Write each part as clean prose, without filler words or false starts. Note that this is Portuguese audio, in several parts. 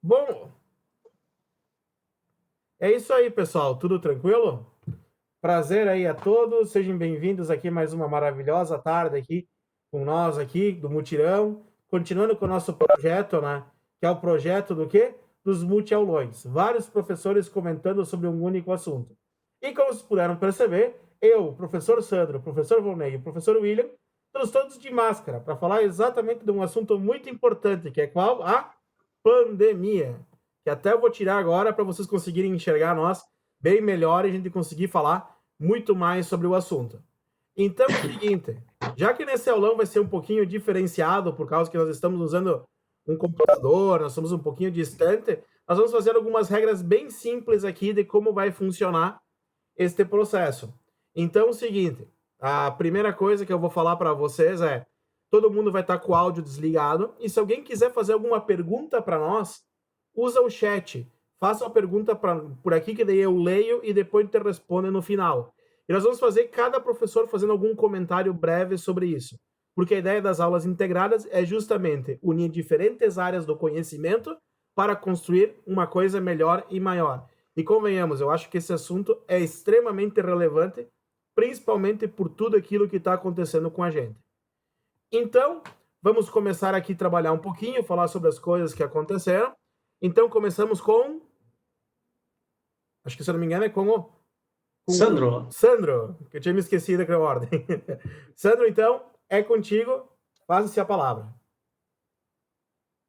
Bom, é isso aí, pessoal. Tudo tranquilo? Prazer aí a todos. Sejam bem-vindos aqui mais uma maravilhosa tarde aqui com nós aqui do Mutirão, continuando com o nosso projeto, né? Que é o projeto do quê? Dos multiaulões. Vários professores comentando sobre um único assunto. E como vocês puderam perceber, eu, o professor Sandro, o professor Volney e o professor William, estamos todos de máscara para falar exatamente de um assunto muito importante, que é qual? A pandemia. Que até eu vou tirar agora para vocês conseguirem enxergar nós bem melhor e a gente conseguir falar muito mais sobre o assunto. Então é o seguinte, já que nesse aulão vai ser um pouquinho diferenciado, por causa que nós estamos usando um computador, nós somos um pouquinho distante, nós vamos fazer algumas regras bem simples aqui de como vai funcionar este processo. Então é o seguinte, a primeira coisa que eu vou falar para vocês é, todo mundo vai estar com o áudio desligado, e se alguém quiser fazer alguma pergunta para nós, usa o chat. Faça uma pergunta por aqui, que daí eu leio e depois te responde no final. E nós vamos fazer cada professor fazendo algum comentário breve sobre isso. Porque a ideia das aulas integradas é justamente unir diferentes áreas do conhecimento para construir uma coisa melhor e maior. E convenhamos, eu acho que esse assunto é extremamente relevante, principalmente por tudo aquilo que está acontecendo com a gente. Então, vamos começar aqui a trabalhar um pouquinho, falar sobre as coisas que aconteceram. Então, começamos com... Acho que, se eu não me engano, é com Sandro, Sandro, que eu tinha me esquecido da ordem. Sandro, então, é contigo. Passe-se a palavra.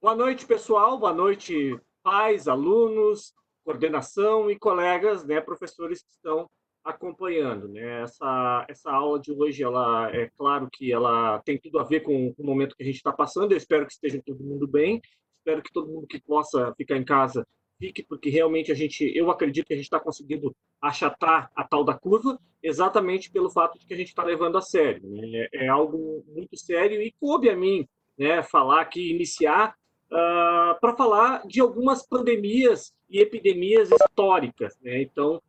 Boa noite, pessoal. Boa noite, pais, alunos, coordenação e colegas, né, professores que estão acompanhando, né? Essa aula de hoje, ela é claro que ela tem tudo a ver com o momento que a gente está passando. Eu espero que esteja todo mundo bem. Espero que todo mundo que possa ficar em casa fique, porque realmente eu acredito que a gente está conseguindo achatar a tal da curva, exatamente pelo fato de que a gente está levando a sério, né? É algo muito sério e coube a mim, né, falar que iniciar para falar de algumas pandemias e epidemias históricas, né? Então,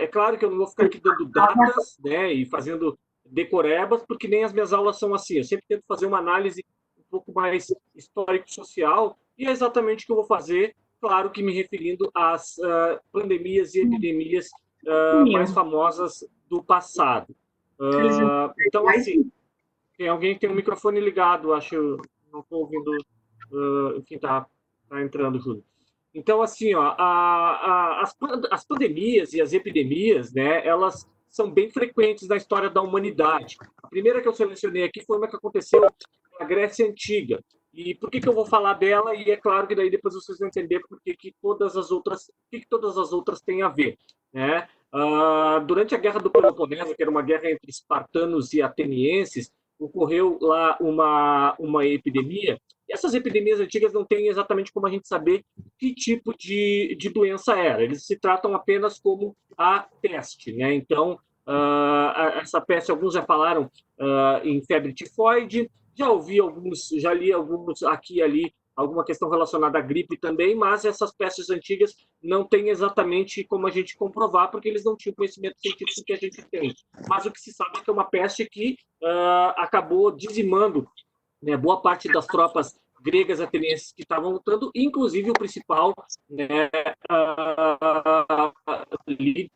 é claro que eu não vou ficar aqui dando datas, né, e fazendo decorebas, porque nem as minhas aulas são assim. Eu sempre tento fazer uma análise um pouco mais histórico-social, e é exatamente o que eu vou fazer, claro que me referindo às pandemias e epidemias mais famosas do passado. Então, assim, tem alguém que tem o microfone ligado, acho, não estou ouvindo. Enfim, tá entrando, Júlio. Então, assim, ó, as pandemias e as epidemias, né, elas são bem frequentes na história da humanidade. A primeira que eu selecionei aqui foi uma que aconteceu na Grécia Antiga. E por que eu vou falar dela? E é claro que daí depois vocês vão entender por que todas as outras têm a ver, né? Durante a Guerra do Peloponeso, que era uma guerra entre espartanos e atenienses, ocorreu lá uma epidemia. E essas epidemias antigas não têm exatamente como a gente saber que tipo de doença era. Eles se tratam apenas como a peste, né? Então, essa peste, alguns já falaram em febre tifoide, já li alguns aqui e ali, alguma questão relacionada à gripe também, mas essas pestes antigas não tem exatamente como a gente comprovar, porque eles não tinham o conhecimento científico que a gente tem. Mas o que se sabe é que é uma peste que acabou dizimando, né, boa parte das tropas gregas atenienses que estavam lutando, inclusive o principal, né, líder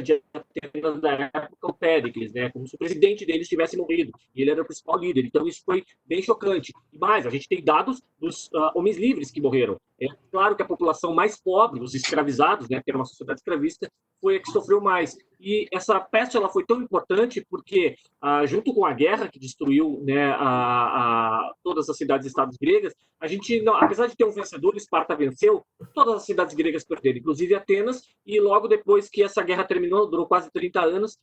de Atenas da época, o Péricles, né, como se o presidente deles tivesse morrido, e ele era o principal líder. Então isso foi bem chocante. E mais, a gente tem dados dos homens livres que morreram. É claro que a população mais pobre, os escravizados, né, que era uma sociedade escravista, foi a que sofreu mais. E essa peste ela foi tão importante porque, junto com a guerra que destruiu, né, todas as cidades-estados gregas, a gente, não, apesar de ter um vencedor, Esparta venceu, todas as cidades gregas perderam, inclusive Atenas, e logo depois que essa guerra terminou, durou quase 30 anos,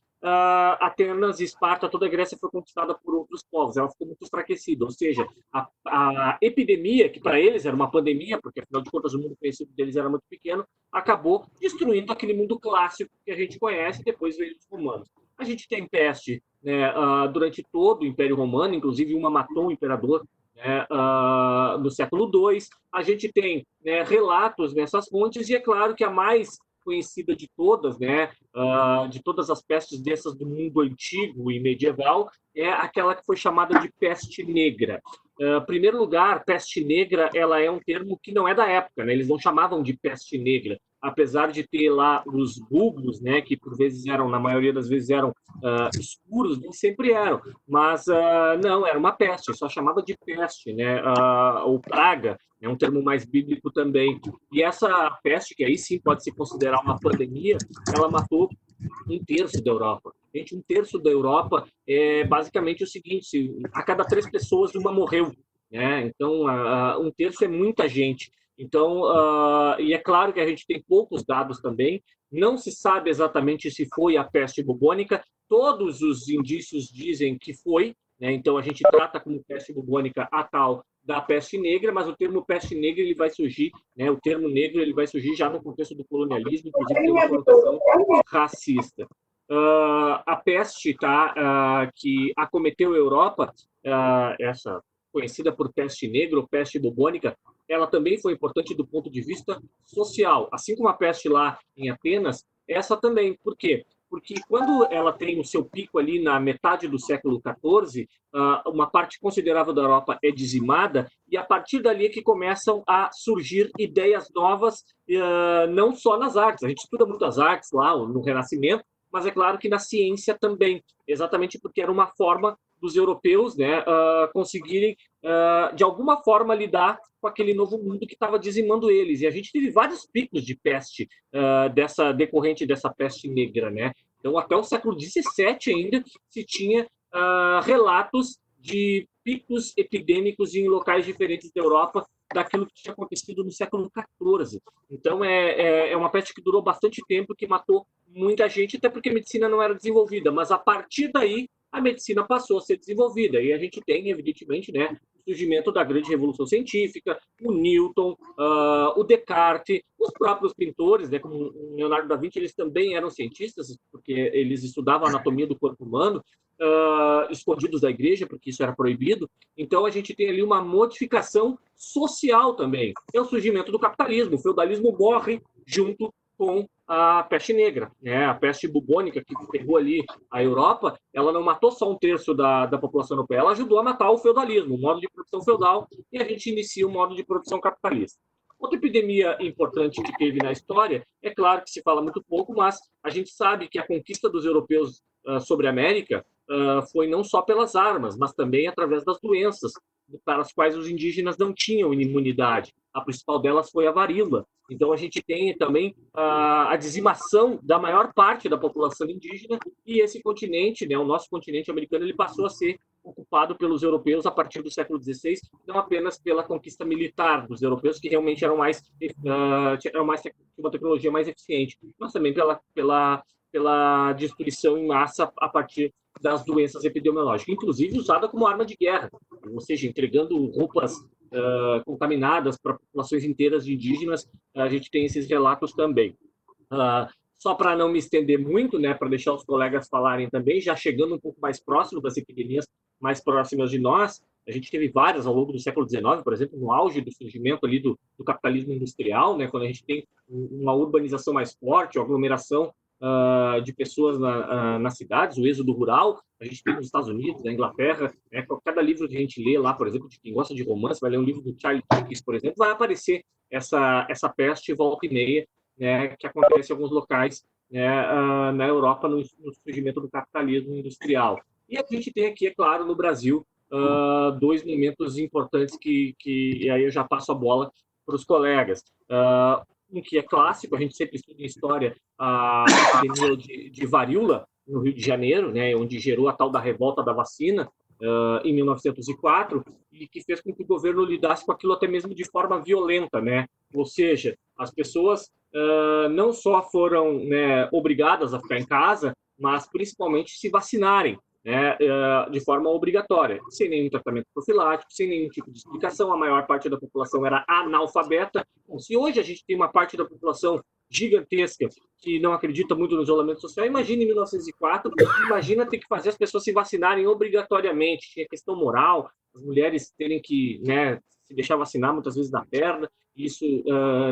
Atenas, Esparta, toda a Grécia foi conquistada por outros povos, ela ficou muito enfraquecida, ou seja, a epidemia, que para eles era uma pandemia, porque afinal de contas o mundo conhecido deles era muito pequeno, acabou destruindo aquele mundo clássico que a gente conhece, e depois veio os romanos. A gente tem peste, né, durante todo o Império Romano, inclusive uma matou o imperador, né, no século II. A gente tem, né, relatos nessas fontes, e é claro que a mais conhecida de todas, né, de todas as pestes dessas do mundo antigo e medieval, é aquela que foi chamada de peste negra. Primeiro lugar, peste negra, ela é um termo que não é da época, né? Eles não chamavam de peste negra, apesar de ter lá os bugos, né, que por vezes eram, na maioria das vezes eram escuros, nem sempre eram, mas não, era uma peste, só chamava de peste, né, ou praga, é um termo mais bíblico também. E essa peste, que aí sim pode se considerar uma pandemia, ela matou um terço da Europa. Gente, um terço da Europa é basicamente o seguinte: a cada 3 pessoas, uma morreu. Né? Então, um terço é muita gente. Então, e é claro que a gente tem poucos dados também, não se sabe exatamente se foi a peste bubônica, todos os indícios dizem que foi, né? Então a gente trata como peste bubônica a tal da peste negra, mas o termo peste negra ele vai surgir, né? O termo negro ele vai surgir já no contexto do colonialismo, inclusive tem uma conotação racista. A peste, tá, que acometeu a Europa, essa conhecida por peste negra ou peste bubônica, ela também foi importante do ponto de vista social. Assim como a peste lá em Atenas, essa também. Por quê? Porque quando ela tem o seu pico ali na metade do século XIV, uma parte considerável da Europa é dizimada, e a partir dali é que começam a surgir ideias novas, não só nas artes. A gente estuda muito as artes lá no Renascimento, mas é claro que na ciência também, exatamente porque era uma forma dos europeus, né, conseguirem, de alguma forma, lidar com aquele novo mundo que estava dizimando eles. E a gente teve vários picos de peste decorrente dessa peste negra, né? Então, até o século XVII ainda se tinha relatos de picos epidêmicos em locais diferentes da Europa daquilo que tinha acontecido no século XIV. Então, é uma peste que durou bastante tempo, que matou muita gente, até porque a medicina não era desenvolvida. Mas, a partir daí, a medicina passou a ser desenvolvida. E a gente tem, evidentemente, né, o surgimento da grande revolução científica, o Newton, o Descartes, os próprios pintores, né, como Leonardo da Vinci, eles também eram cientistas, porque eles estudavam a anatomia do corpo humano, escondidos da igreja, porque isso era proibido. Então, a gente tem ali uma modificação social também. É o surgimento do capitalismo. O feudalismo morre junto com a peste negra, né? A peste bubônica que pegou ali a Europa, ela não matou só um terço da população europeia, ela ajudou a matar o feudalismo, o modo de produção feudal, e a gente inicia o modo de produção capitalista. Outra epidemia importante que teve na história, é claro que se fala muito pouco, mas a gente sabe que a conquista dos europeus sobre a América foi não só pelas armas, mas também através das doenças, para as quais os indígenas não tinham imunidade. A principal delas foi a varíola. Então, a gente tem também a dizimação da maior parte da população indígena, e esse continente, né, o nosso continente americano, ele passou a ser ocupado pelos europeus a partir do século XVI, não apenas pela conquista militar dos europeus, que realmente eram mais uma tecnologia mais eficiente, mas também pela destruição em massa a partir das doenças epidemiológicas, inclusive usada como arma de guerra, ou seja, entregando roupas contaminadas para populações inteiras de indígenas. A gente tem esses relatos também. Só para não me estender muito, né, para deixar os colegas falarem também, já chegando um pouco mais próximo das epidemias mais próximas de nós, a gente teve várias ao longo do século XIX, por exemplo, no auge do surgimento ali do capitalismo industrial, né, quando a gente tem uma urbanização mais forte, uma aglomeração de pessoas nas cidades, o êxodo rural. A gente tem nos Estados Unidos, na Inglaterra, né, cada livro que a gente lê lá, por exemplo, de quem gosta de romance, vai ler um livro do Charles Dickens, por exemplo, vai aparecer essa peste volta e meia, né, que acontece em alguns locais, né, na Europa no surgimento do capitalismo industrial. E a gente tem aqui, é claro, no Brasil, dois momentos importantes e aí eu já passo a bola para os colegas. Um que é clássico, a gente sempre estuda em história a epidemia de varíola no Rio de Janeiro, né, onde gerou a tal da revolta da vacina em 1904, e que fez com que o governo lidasse com aquilo até mesmo de forma violenta, né? Ou seja, as pessoas não só foram, né, obrigadas a ficar em casa, mas principalmente se vacinarem, né, de forma obrigatória, sem nenhum tratamento profilático, sem nenhum tipo de explicação. A maior parte da população era analfabeta. Bom, se hoje a gente tem uma parte da população gigantesca que não acredita muito no isolamento social, imagina em 1904, imagina ter que fazer as pessoas se vacinarem obrigatoriamente, tinha questão moral, as mulheres terem que, né, se deixar vacinar muitas vezes na perna, e isso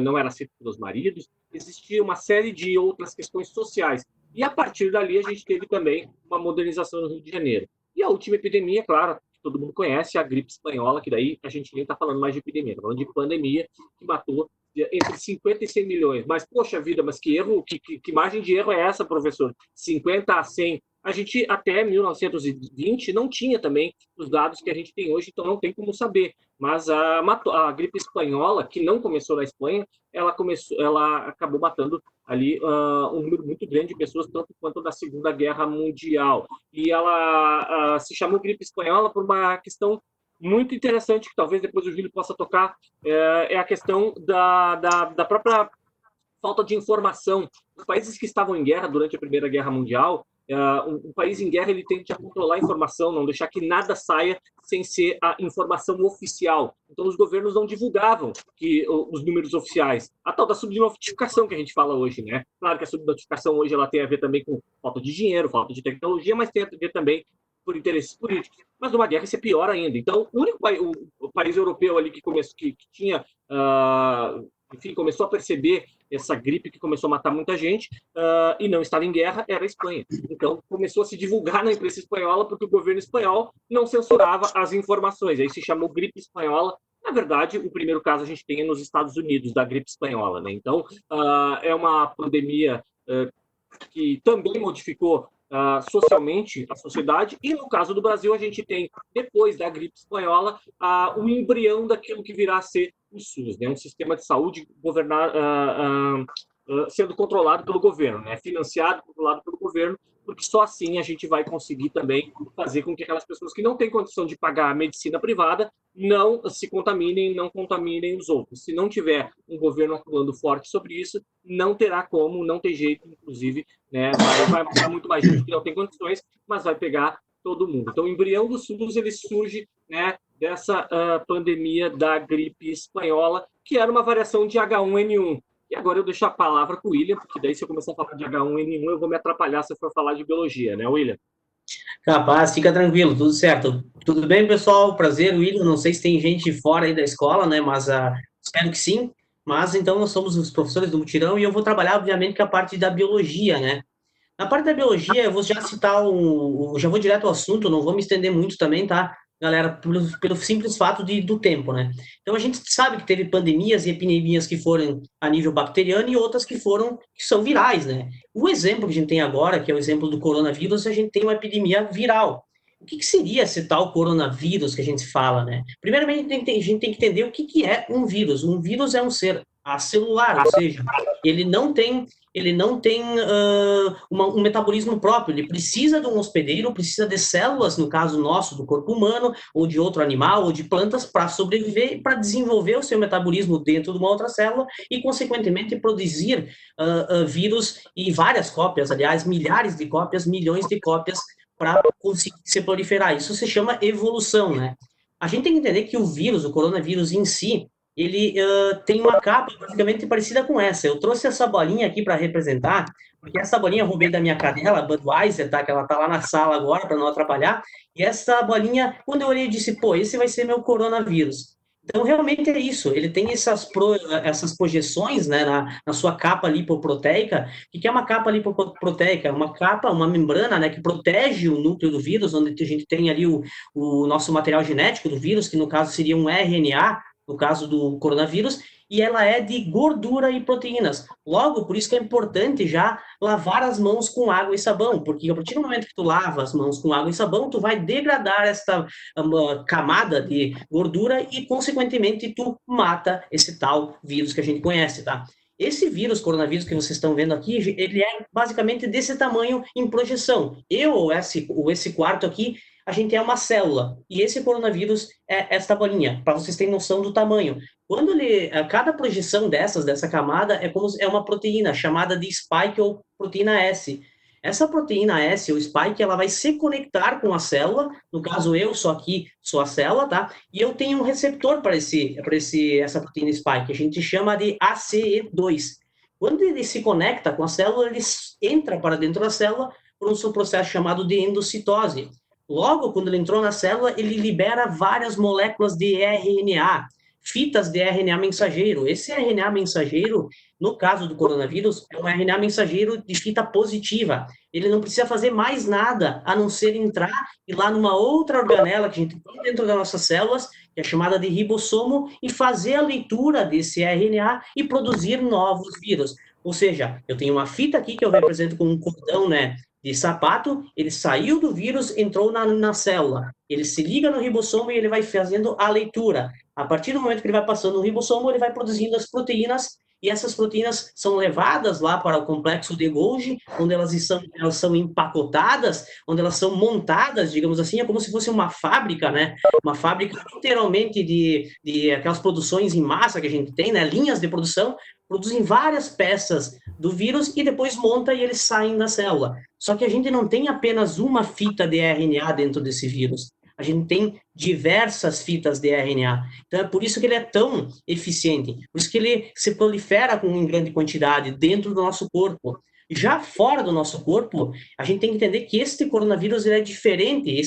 não era aceito pelos maridos. Existia uma série de outras questões sociais. E a partir dali a gente teve também uma modernização no Rio de Janeiro. E a última epidemia, claro, que todo mundo conhece, a gripe espanhola, que daí a gente nem está falando mais de epidemia, está falando de pandemia, que matou entre 50 e 100 milhões. Mas, poxa vida, mas que erro, que margem de erro é essa, professor? 50 a 100. A gente, até 1920, não tinha também os dados que a gente tem hoje, então não tem como saber. Mas a gripe espanhola, que não começou na Espanha, ela acabou matando ali um número muito grande de pessoas, tanto quanto da Segunda Guerra Mundial. E ela se chamou gripe espanhola por uma questão muito interessante, que talvez depois o Júlio possa tocar, é a questão da própria falta de informação. Os países que estavam em guerra durante a Primeira Guerra Mundial, um país em guerra ele tende a controlar a informação, não deixar que nada saia sem ser a informação oficial. Então os governos não divulgavam os números oficiais. A tal da subnotificação que a gente fala hoje, né? Claro que a subnotificação hoje ela tem a ver também com falta de dinheiro, falta de tecnologia, mas tem a ver também por interesses políticos. Mas numa guerra isso é pior ainda. Então o único país europeu ali que tinha enfim, começou a perceber essa gripe que começou a matar muita gente e não estava em guerra, era a Espanha. Então, começou a se divulgar na imprensa espanhola porque o governo espanhol não censurava as informações. Aí se chamou gripe espanhola. Na verdade, o primeiro caso a gente tem nos Estados Unidos, da gripe espanhola. Né? Então, é uma pandemia que também modificou socialmente a sociedade, e no caso do Brasil a gente tem, depois da gripe espanhola, o embrião daquilo que virá a ser o SUS, né? Um sistema de saúde sendo controlado pelo governo, né? Financiado, controlado pelo governo, porque só assim a gente vai conseguir também fazer com que aquelas pessoas que não têm condição de pagar a medicina privada não se contaminem, não contaminem os outros. Se não tiver um governo atuando forte sobre isso, não terá como, não tem jeito, inclusive, né? Vai pegar muito mais gente que não tem condições, mas vai pegar todo mundo. Então, o embrião do SUS ele surge, né, dessa pandemia da gripe espanhola, que era uma variação de H1N1. E agora eu deixo a palavra para o William, porque daí se eu começar a falar de H1N1, eu vou me atrapalhar se eu for falar de biologia, né, William? Capaz, fica tranquilo, tudo certo. Tudo bem, pessoal? Prazer, William. Não sei se tem gente fora aí da escola, né? Mas espero que sim. Mas então nós somos os professores do Mutirão e eu vou trabalhar, obviamente, com a parte da biologia, né? Na parte da biologia, eu vou já citar já vou direto ao assunto, não vou me estender muito também, tá, galera? Pelo simples fato do tempo, né? Então, a gente sabe que teve pandemias e epidemias que foram a nível bacteriano e outras que são virais, né? O exemplo que a gente tem agora, que é o exemplo do coronavírus, a gente tem uma epidemia viral. O que seria esse tal coronavírus que a gente fala, né? Primeiramente, a gente tem que entender o que é um vírus. Um vírus é um ser acelular, ou seja, ele não tem um metabolismo próprio, ele precisa de um hospedeiro, precisa de células, no caso nosso, do corpo humano, ou de outro animal, ou de plantas, para sobreviver e para desenvolver o seu metabolismo dentro de uma outra célula e, consequentemente, produzir vírus e várias cópias, aliás, milhares de cópias, milhões de cópias, para conseguir se proliferar. Isso se chama evolução, né? A gente tem que entender que o vírus, o coronavírus em si, ele tem uma capa praticamente parecida com essa. Eu trouxe essa bolinha aqui para representar, porque essa bolinha eu roubei da minha cadela, a Budweiser, tá? Que ela tá lá na sala agora para não atrapalhar. E essa bolinha, quando eu olhei, eu disse, pô, esse vai ser meu coronavírus. Então, realmente é isso. Ele tem essas projeções, né, na sua capa lipoproteica. O que é uma capa lipoproteica? Uma capa, uma membrana, né, que protege o núcleo do vírus, onde a gente tem ali o nosso material genético do vírus, que no caso seria um RNA, no caso do coronavírus, e ela é de gordura e proteínas. Logo, por isso que é importante já lavar as mãos com água e sabão, porque a partir do momento que tu lava as mãos com água e sabão, tu vai degradar esta camada de gordura e, consequentemente, tu mata esse tal vírus que a gente conhece, tá? Esse vírus, coronavírus que vocês estão vendo aqui, ele é basicamente desse tamanho em projeção. Ou esse quarto aqui, a gente é uma célula, e esse coronavírus é esta bolinha, para vocês terem noção do tamanho. Cada projeção dessa camada é uma proteína chamada de spike ou proteína S. Essa proteína S, ou spike, ela vai se conectar com a célula, no caso eu sou a célula, tá? E eu tenho um receptor para essa proteína spike, a gente chama de ACE2. Quando ele se conecta com a célula, ele entra para dentro da célula por um processo chamado de endocitose. Logo, quando ele entrou na célula, ele libera várias moléculas de RNA. fitas de RNA mensageiro. Esse RNA mensageiro, no caso do coronavírus, é um RNA mensageiro de fita positiva. Ele não precisa fazer mais nada, a não ser entrar e lá numa outra organela que a gente tem dentro das nossas células, que é chamada de ribossomo, e fazer a leitura desse RNA e produzir novos vírus. Ou seja, eu tenho uma fita aqui que eu represento com um cordão, né, de sapato, ele saiu do vírus, entrou na célula. Ele se liga no ribossomo e ele vai fazendo a leitura. A partir do momento que ele vai passando no ribossomo, ele vai produzindo as proteínas, e essas proteínas são levadas lá para o complexo de Golgi, onde elas são empacotadas, onde elas são montadas, digamos assim, é como se fosse uma fábrica, né? Uma fábrica literalmente de aquelas produções em massa que a gente tem, né? Linhas de produção, produzem várias peças do vírus e depois monta e eles saem da célula. Só que a gente não tem apenas uma fita de RNA dentro desse vírus. A gente tem diversas fitas de RNA. Então, é por isso que ele é tão eficiente. Por isso que ele se prolifera em grande quantidade dentro do nosso corpo. Já fora do nosso corpo, a gente tem que entender que este coronavírus ele é diferente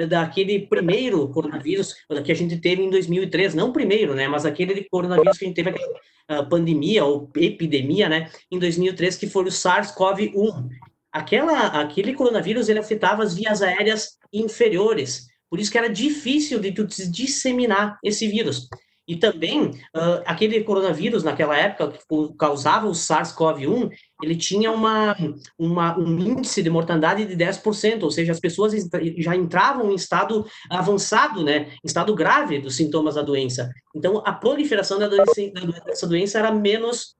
daquele primeiro coronavírus que a gente teve em 2003. Não o primeiro, né? Mas aquele coronavírus que a gente teve aquela pandemia ou epidemia, né? Em 2003, que foi o SARS-CoV-1. Aquele coronavírus ele afetava as vias aéreas inferiores. Por isso que era difícil de tu disseminar esse vírus. E também, aquele coronavírus, naquela época, que causava o SARS-CoV-1, ele tinha um índice de mortandade de 10%, ou seja, as pessoas já entravam em estado avançado, né, em estado grave dos sintomas da doença. Então, a proliferação dessa doença era menos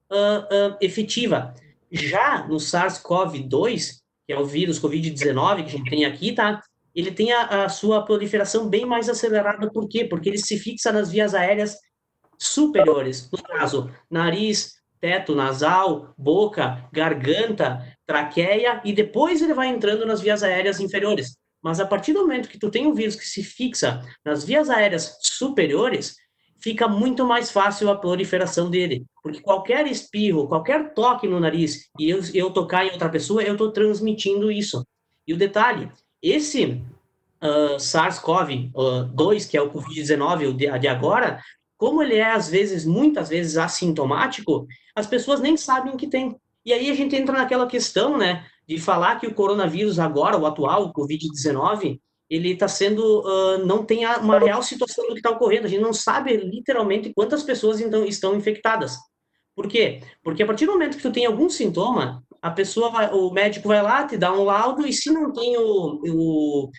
efetiva. Já no SARS-CoV-2, que é o vírus Covid-19 que a gente tem aqui, tá? Ele tem a sua proliferação bem mais acelerada. Por quê? Porque ele se fixa nas vias aéreas superiores. No caso, nariz, teto nasal, boca, garganta, traqueia, e depois ele vai entrando nas vias aéreas inferiores. Mas a partir do momento que tu tem um vírus que se fixa nas vias aéreas superiores, fica muito mais fácil a proliferação dele. Porque qualquer espirro, qualquer toque no nariz, e eu tocar em outra pessoa, eu estou transmitindo isso. E o detalhe, esse SARS-CoV-2, que é o Covid-19 de agora, como ele é, muitas vezes, assintomático, as pessoas nem sabem que tem. E aí a gente entra naquela questão, né, de falar que o coronavírus agora, o atual, o Covid-19, ele está sendo, não tem uma real situação do que está ocorrendo. A gente não sabe, literalmente, quantas pessoas então estão infectadas. Por quê? Porque a partir do momento que tu tem algum sintoma, o médico vai lá, te dá um laudo, e se não tem o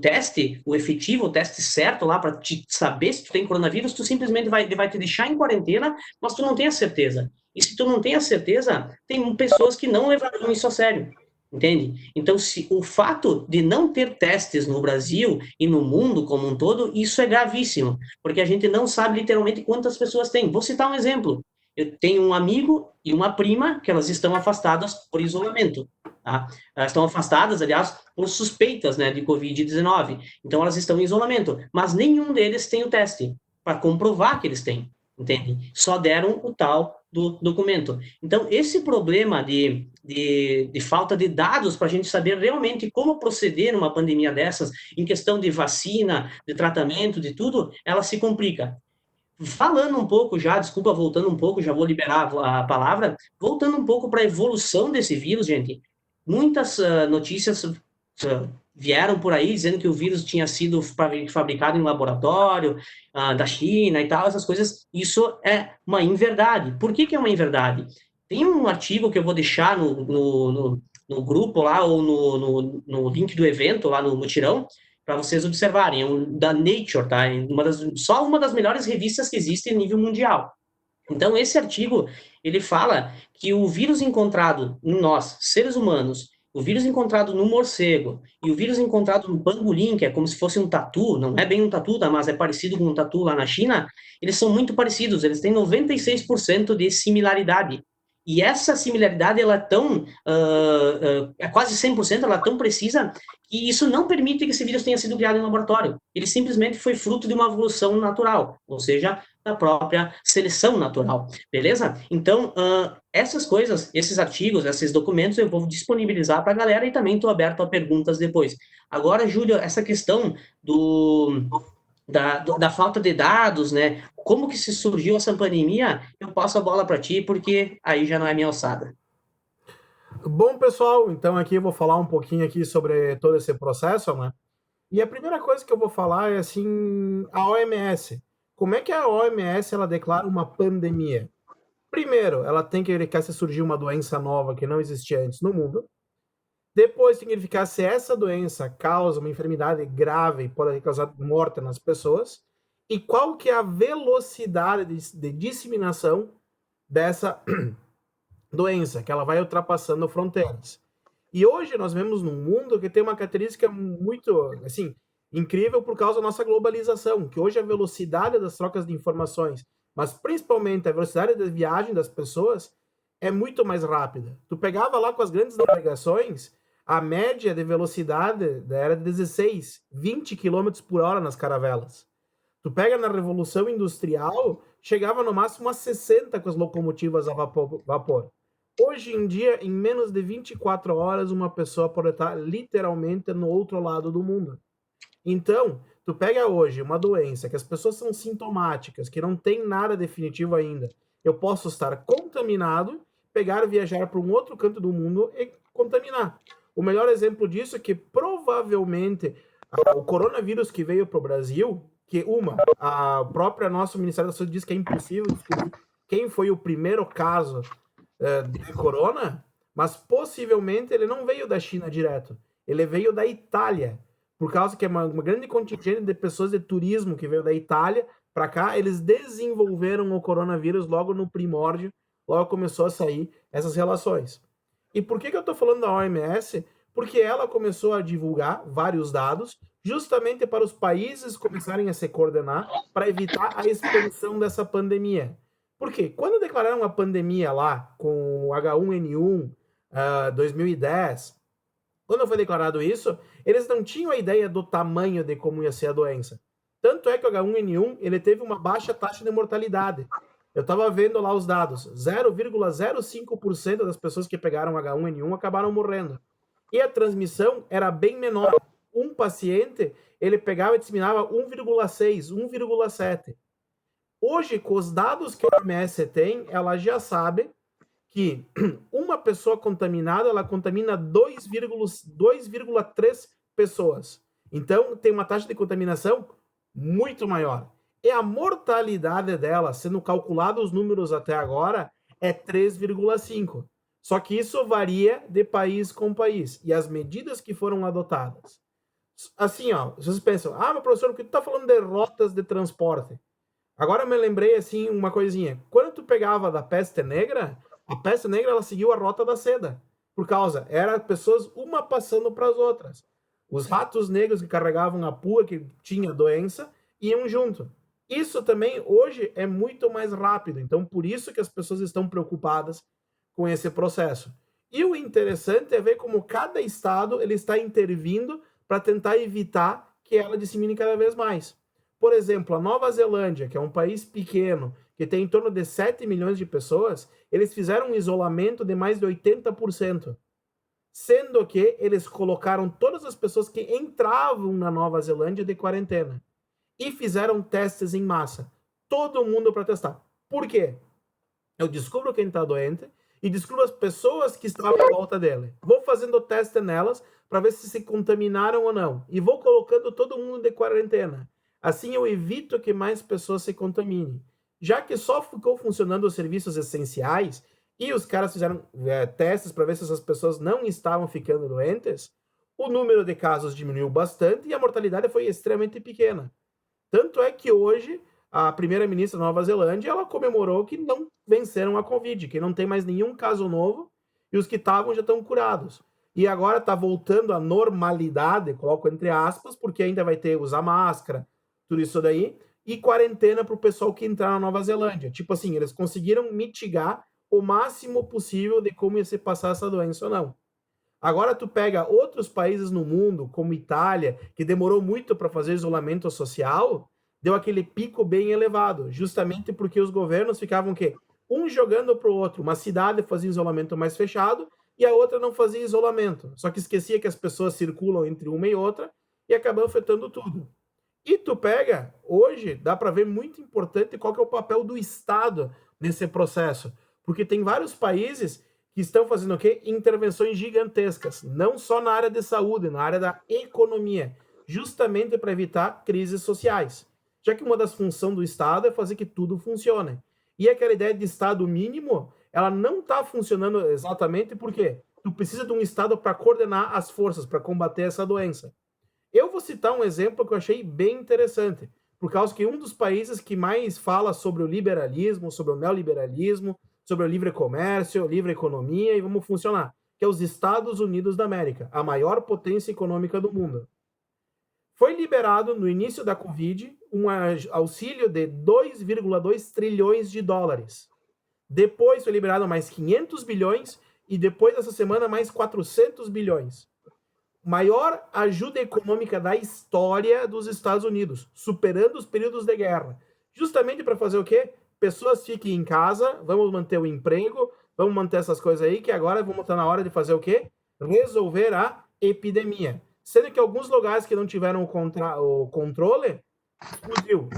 teste, o efetivo, o teste certo lá para te saber se tu tem coronavírus, tu simplesmente vai te deixar em quarentena, mas tu não tem a certeza. E se tu não tem a certeza, tem pessoas que não levarão isso a sério. Entende? Então, o fato de não ter testes no Brasil e no mundo como um todo, isso é gravíssimo, porque a gente não sabe literalmente quantas pessoas tem. Vou citar um exemplo. Eu tenho um amigo e uma prima que elas estão afastadas por isolamento. Tá? Elas estão afastadas, aliás, por suspeitas, né, de Covid-19. Então, elas estão em isolamento, mas nenhum deles tem o teste para comprovar que eles têm. Entende? Só deram o tal do documento. Então, esse problema de falta de dados para a gente saber realmente como proceder numa pandemia dessas, em questão de vacina, de tratamento, de tudo, ela se complica. Falando um pouco já, desculpa, voltando um pouco, já vou liberar a palavra, voltando um pouco para a evolução desse vírus, gente, muitas notícias vieram por aí dizendo que o vírus tinha sido fabricado em laboratório, da China e tal, essas coisas. Isso é uma inverdade. Por que é uma inverdade? Tem um artigo que eu vou deixar no grupo lá, ou no link do evento, lá no Mutirão, para vocês observarem, da Nature, tá? Só uma das melhores revistas que existe em nível mundial. Então, esse artigo, ele fala que o vírus encontrado em nós, seres humanos, o vírus encontrado no morcego e o vírus encontrado no pangolim, que é como se fosse um tatu, não é bem um tatu, tá? Mas é parecido com um tatu lá na China, eles são muito parecidos, eles têm 96% de similaridade. E essa similaridade, ela é tão, é quase 100%, ela é tão precisa, que isso não permite que esse vírus tenha sido criado em laboratório. Ele simplesmente foi fruto de uma evolução natural, ou seja, da própria seleção natural, beleza? Então, essas coisas, esses artigos, esses documentos, eu vou disponibilizar para a galera e também estou aberto a perguntas depois. Agora, Júlio, essa questão da falta de dados, né? Como que se surgiu essa pandemia? Eu passo a bola para ti, porque aí já não é minha alçada. Bom, pessoal, então aqui eu vou falar um pouquinho aqui sobre todo esse processo, né? E a primeira coisa que eu vou falar é assim, a OMS. Como é que a OMS ela declara uma pandemia? Primeiro, ela tem que verificar se surgiu uma doença nova que não existia antes no mundo. Depois, tem que verificar se essa doença causa uma enfermidade grave e pode causar morte nas pessoas. E qual que é a velocidade de disseminação dessa doença, que ela vai ultrapassando fronteiras. E hoje nós vemos num mundo que tem uma característica muito, assim, incrível por causa da nossa globalização, que hoje a velocidade das trocas de informações, mas principalmente a velocidade da viagem das pessoas é muito mais rápida. Tu pegava lá com as grandes navegações, a média de velocidade era de 16, 20 km por hora nas caravelas. Tu pega na Revolução Industrial, chegava no máximo a 60 com as locomotivas a vapor. Hoje em dia, em menos de 24 horas, uma pessoa pode estar literalmente no outro lado do mundo. Então, tu pega hoje uma doença que as pessoas são sintomáticas, que não tem nada definitivo ainda. Eu posso estar contaminado, pegar e viajar para um outro canto do mundo e contaminar. O melhor exemplo disso é que provavelmente o coronavírus que veio para o Brasil, que a própria nosso Ministério da Saúde diz que é impossível descobrir quem foi o primeiro caso de corona, mas possivelmente ele não veio da China direto, ele veio da Itália, por causa que é uma grande contingente de pessoas de turismo que veio da Itália para cá, eles desenvolveram o coronavírus logo no primórdio, logo começou a sair essas relações. E por que eu estou falando da OMS? Porque ela começou a divulgar vários dados, justamente para os países começarem a se coordenar para evitar a expansão dessa pandemia. Por quê? Quando declararam a pandemia lá com o H1N1 2010, quando foi declarado isso, eles não tinham a ideia do tamanho de como ia ser a doença. Tanto é que o H1N1 ele teve uma baixa taxa de mortalidade. Eu estava vendo lá os dados, 0,05% das pessoas que pegaram H1N1 acabaram morrendo. E a transmissão era bem menor. Um paciente, ele pegava e disseminava 1,6, 1,7. Hoje, com os dados que a OMS tem, ela já sabe que uma pessoa contaminada, ela contamina 2,3 pessoas. Então, tem uma taxa de contaminação muito maior. E a mortalidade dela, sendo calculado os números até agora, é 3,5. Só que isso varia de país com país. E as medidas que foram adotadas. Assim, ó, vocês pensam, mas professor, por que tu tá falando de rotas de transporte? Agora eu me lembrei, assim, uma coisinha. Quando tu pegava da peste negra, a peste negra, ela seguiu a rota da seda. Por causa, eram pessoas uma passando para as outras. Os ratos negros que carregavam a pua, que tinha doença, iam junto. Isso também, hoje, é muito mais rápido. Então, por isso que as pessoas estão preocupadas com esse processo. E o interessante é ver como cada estado ele está intervindo para tentar evitar que ela dissemine cada vez mais. Por exemplo, a Nova Zelândia, que é um país pequeno, que tem em torno de 7 milhões de pessoas, eles fizeram um isolamento de mais de 80%. Sendo que eles colocaram todas as pessoas que entravam na Nova Zelândia de quarentena. E fizeram testes em massa. Todo mundo para testar. Por quê? Eu descubro quem está doente e descubro as pessoas que estavam à volta dele. Vou fazendo teste nelas para ver se contaminaram ou não. E vou colocando todo mundo de quarentena. Assim eu evito que mais pessoas se contaminem. Já que só ficou funcionando os serviços essenciais e os caras fizeram testes para ver se essas pessoas não estavam ficando doentes, o número de casos diminuiu bastante e a mortalidade foi extremamente pequena. Tanto é que hoje a primeira-ministra da Nova Zelândia ela comemorou que não venceram a Covid, que não tem mais nenhum caso novo e os que estavam já estão curados. E agora está voltando à normalidade, coloco entre aspas, porque ainda vai ter usar máscara, tudo isso daí, e quarentena para o pessoal que entrar na Nova Zelândia. Tipo assim, eles conseguiram mitigar o máximo possível de como ia se passar essa doença ou não. Agora tu pega outros países no mundo, como Itália, que demorou muito para fazer isolamento social, deu aquele pico bem elevado, justamente porque os governos ficavam o quê? Um jogando para o outro. Uma cidade fazia isolamento mais fechado e a outra não fazia isolamento. Só que esquecia que as pessoas circulam entre uma e outra e acabou afetando tudo. E tu pega, hoje, dá para ver muito importante qual que é o papel do Estado nesse processo. Porque tem vários países que estão fazendo o quê? Intervenções gigantescas, não só na área de saúde, na área da economia, justamente para evitar crises sociais. Já que uma das funções do Estado é fazer que tudo funcione. E aquela ideia de Estado mínimo, ela não está funcionando exatamente porque tu precisa de um Estado para coordenar as forças, para combater essa doença. Eu vou citar um exemplo que eu achei bem interessante, por causa que um dos países que mais fala sobre o liberalismo, sobre o neoliberalismo, sobre o livre comércio, livre economia e vamos funcionar, que é os Estados Unidos da América, a maior potência econômica do mundo. Foi liberado no início da Covid um auxílio de 2,2 trilhões de dólares. Depois foi liberado mais 500 bilhões e depois dessa semana mais 400 bilhões. Maior ajuda econômica da história dos Estados Unidos, superando os períodos de guerra. Justamente para fazer o quê? Pessoas fiquem em casa, vamos manter o emprego, vamos manter essas coisas aí, que agora vamos estar na hora de fazer o quê? Resolver a epidemia. Sendo que alguns lugares que não tiveram o controle, explodiu.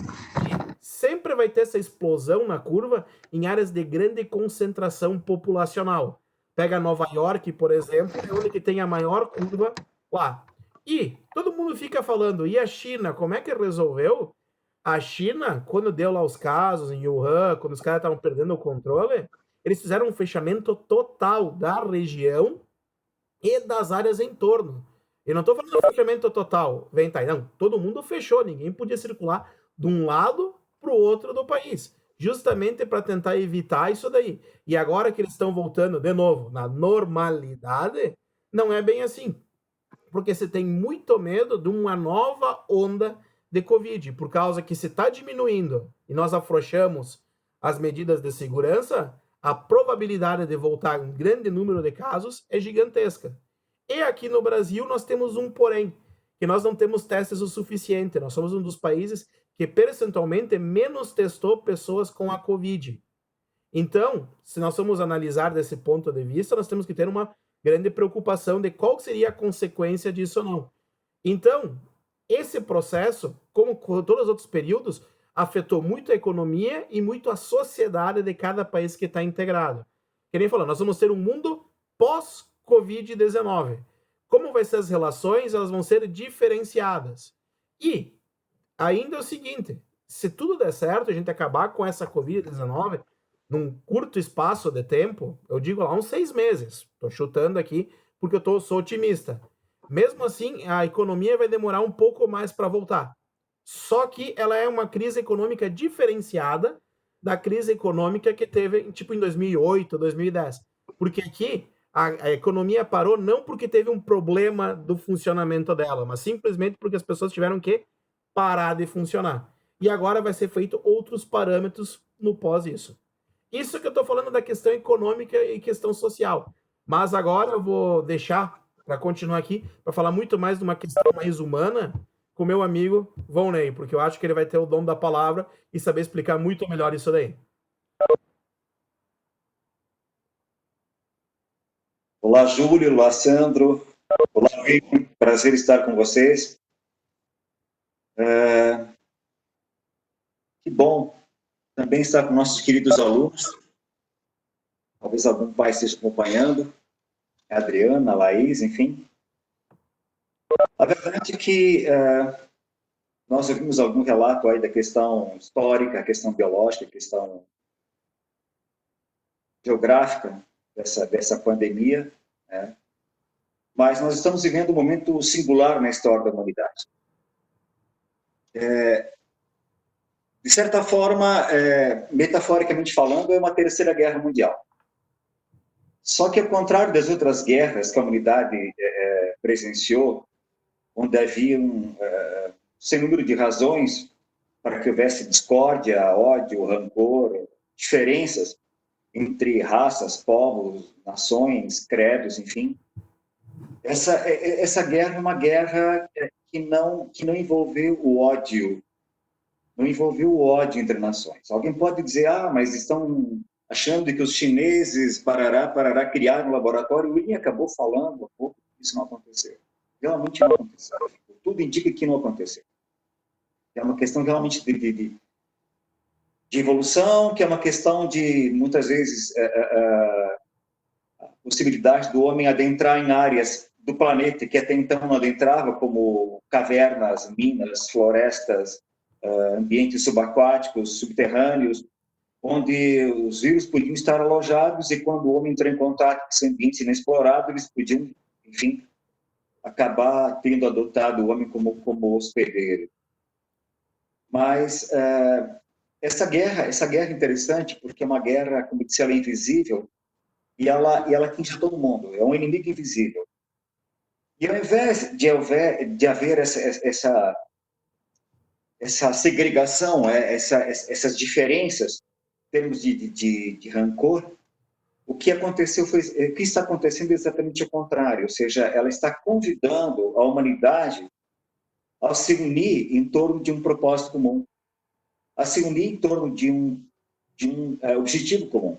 E sempre vai ter essa explosão na curva em áreas de grande concentração populacional. Pega Nova York, por exemplo, é onde que tem a maior curva lá. E todo mundo fica falando, e a China, como é que resolveu? A China, quando deu lá os casos em Wuhan, quando os caras estavam perdendo o controle, eles fizeram um fechamento total da região e das áreas em torno. Eu não estou falando de fechamento total, vem tá, não, todo mundo fechou, ninguém podia circular de um lado para o outro do país, justamente para tentar evitar isso daí. E agora que eles estão voltando de novo na normalidade, não é bem assim, porque você tem muito medo de uma nova onda de Covid, por causa que se está diminuindo e nós afrouxamos as medidas de segurança, a probabilidade de voltar um grande número de casos é gigantesca. E aqui no Brasil nós temos um porém, que nós não temos testes o suficiente. Nós somos um dos países que percentualmente menos testou pessoas com a Covid. Então, se nós formos analisar desse ponto de vista, nós temos que ter uma grande preocupação de qual seria a consequência disso ou não. Então, esse processo, como todos os outros períodos, afetou muito a economia e muito a sociedade de cada país que está integrado. Que nem falou, nós vamos ter um mundo pós-Covid-19. Como vai ser as relações? Elas vão ser diferenciadas. E ainda é o seguinte, se tudo der certo, a gente acabar com essa Covid-19 num curto espaço de tempo, eu digo lá uns 6 meses, estou chutando aqui porque eu sou otimista. Mesmo assim, a economia vai demorar um pouco mais para voltar. Só que ela é uma crise econômica diferenciada da crise econômica que teve tipo em 2008, 2010. Porque aqui a economia parou não porque teve um problema do funcionamento dela, mas simplesmente porque as pessoas tiveram que parar de funcionar. E agora vai ser feito outros parâmetros no pós isso. Isso que eu estou falando da questão econômica e questão social. Mas agora eu vou deixar para continuar aqui, para falar muito mais de uma questão mais humana com meu amigo Volney, porque eu acho que ele vai ter o dom da palavra e saber explicar muito melhor isso daí. Olá, Júlio, olá, Sandro. Olá, Rico. Prazer estar com vocês. Que bom também estar com nossos queridos alunos. Talvez algum pai esteja acompanhando. A Adriana, a Laís, enfim. A verdade é que nós ouvimos algum relato aí da questão histórica, a questão biológica, a questão geográfica dessa pandemia, né? Mas nós estamos vivendo um momento singular na história da humanidade. De certa forma, metaforicamente falando, é uma terceira guerra mundial. Só que, ao contrário das outras guerras que a humanidade presenciou, onde havia sem número de razões para que houvesse discórdia, ódio, rancor, diferenças entre raças, povos, nações, credos, enfim. Essa guerra é uma guerra que não envolveu o ódio, não envolveu o ódio entre nações. Alguém pode dizer, mas estão achando que os chineses, parará, criaram um laboratório. O William acabou falando há pouco que isso não aconteceu. Realmente não aconteceu. Tudo indica que não aconteceu. que é uma questão realmente de evolução, que é uma questão de, muitas vezes, a possibilidade do homem adentrar em áreas do planeta que até então não adentrava, como cavernas, minas, florestas, ambientes subaquáticos, subterrâneos, onde os vírus podiam estar alojados e quando o homem entrou em contato com esse ambiente inexplorado, eles podiam, enfim, acabar tendo adotado o homem como hospedeiro. Mas essa guerra é interessante porque é uma guerra, como disse, ela é invisível e ela atinge todo mundo. É um inimigo invisível. E ao invés de haver essa segregação, essas diferenças em termos de rancor, o que está acontecendo é exatamente o contrário, ou seja, ela está convidando a humanidade a se unir em torno de um propósito comum, a se unir em torno de um objetivo comum.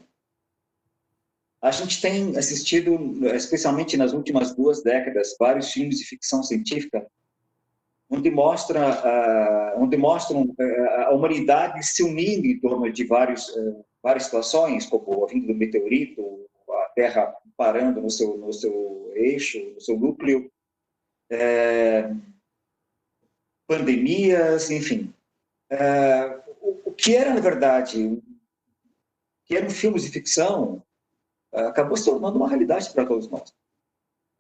A gente tem assistido, especialmente nas últimas 2 décadas, vários filmes de ficção científica onde mostram a humanidade se unindo em torno de várias situações, como a vinda do meteorito, a Terra parando no seu eixo, no seu núcleo, pandemias, enfim. O que era, na verdade, que eram filmes de ficção, acabou se tornando uma realidade para todos nós.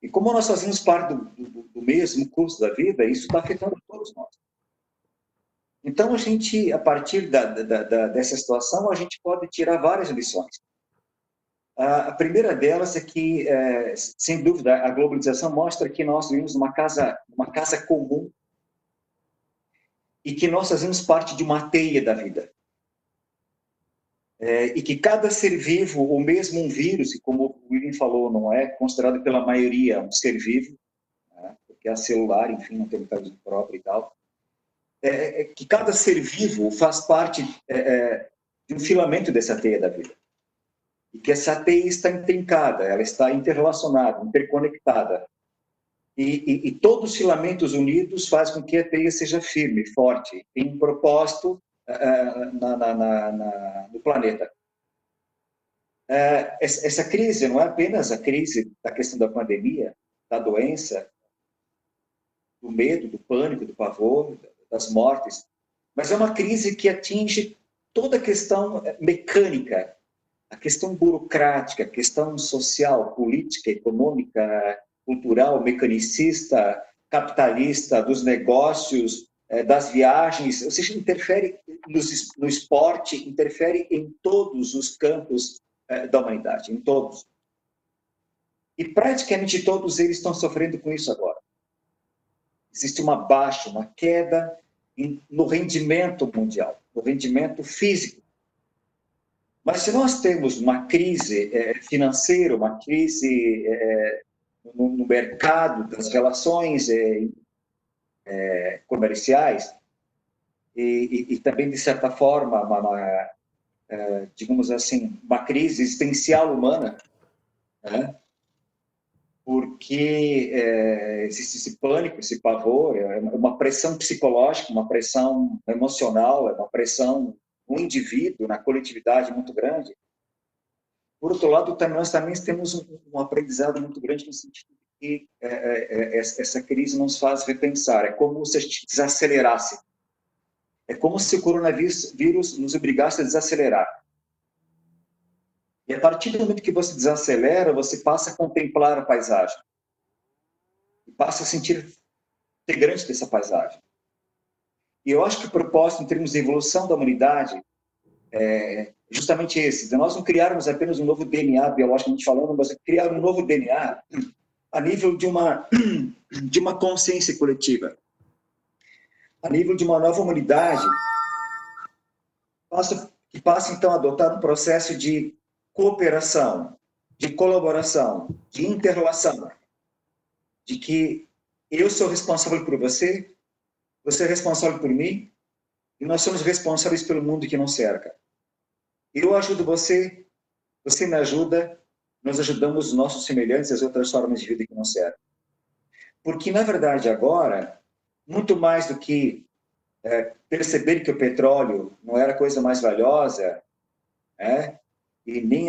E como nós fazemos parte do mesmo curso da vida, isso está afetando todos nós. Então, a partir dessa situação, a gente pode tirar várias lições. A primeira delas é que, sem dúvida, a globalização mostra que nós vivemos numa casa comum e que nós fazemos parte de uma teia da vida. E que cada ser vivo, ou mesmo um vírus, que como o William falou, não é considerado pela maioria um ser vivo, né, porque é celular, enfim, não tem metabolismo próprio e tal, que cada ser vivo faz parte de um filamento dessa teia da vida. E que essa teia está intrincada, ela está interrelacionada, interconectada. E todos os filamentos unidos fazem com que a teia seja firme, forte, tem um propósito no planeta. Essa crise não é apenas a crise da questão da pandemia, da doença, do medo, do pânico, do pavor, das mortes, mas é uma crise que atinge toda a questão mecânica, a questão burocrática, a questão social, política, econômica, cultural, mecanicista, capitalista, dos negócios, das viagens, ou seja, interfere no esporte, interfere em todos os campos da humanidade, em todos. E praticamente todos eles estão sofrendo com isso agora. Existe uma baixa, uma queda no rendimento mundial, no rendimento físico. Mas se nós temos uma crise financeira, uma crise no mercado das relações comerciais, e também, de certa forma, digamos assim, uma crise existencial humana, né? Porque existe esse pânico, esse pavor, uma pressão psicológica, uma pressão emocional, uma pressão no indivíduo, na coletividade muito grande. Por outro lado, nós também temos um aprendizado muito grande no sentido de que essa crise nos faz repensar. É como se a gente desacelerasse. É como se o coronavírus nos obrigasse a desacelerar. E a partir do momento que você desacelera, você passa a contemplar a paisagem. E passa a sentir integrante dessa paisagem. E eu acho que o propósito, em termos de evolução da humanidade, é justamente esse, de nós não criarmos apenas um novo DNA, biologicamente falando, mas criar um novo DNA a nível de uma consciência coletiva, a nível de uma nova humanidade, que passa, então, a adotar um processo de cooperação, de colaboração, de interrelação, de que eu sou responsável por você, você é responsável por mim, e nós somos responsáveis pelo mundo que nos cerca. Eu ajudo você, você me ajuda, nós ajudamos os nossos semelhantes e as outras formas de vida que nos cercam. Porque, na verdade, agora, muito mais do que perceber que o petróleo não era a coisa mais valiosa, e nem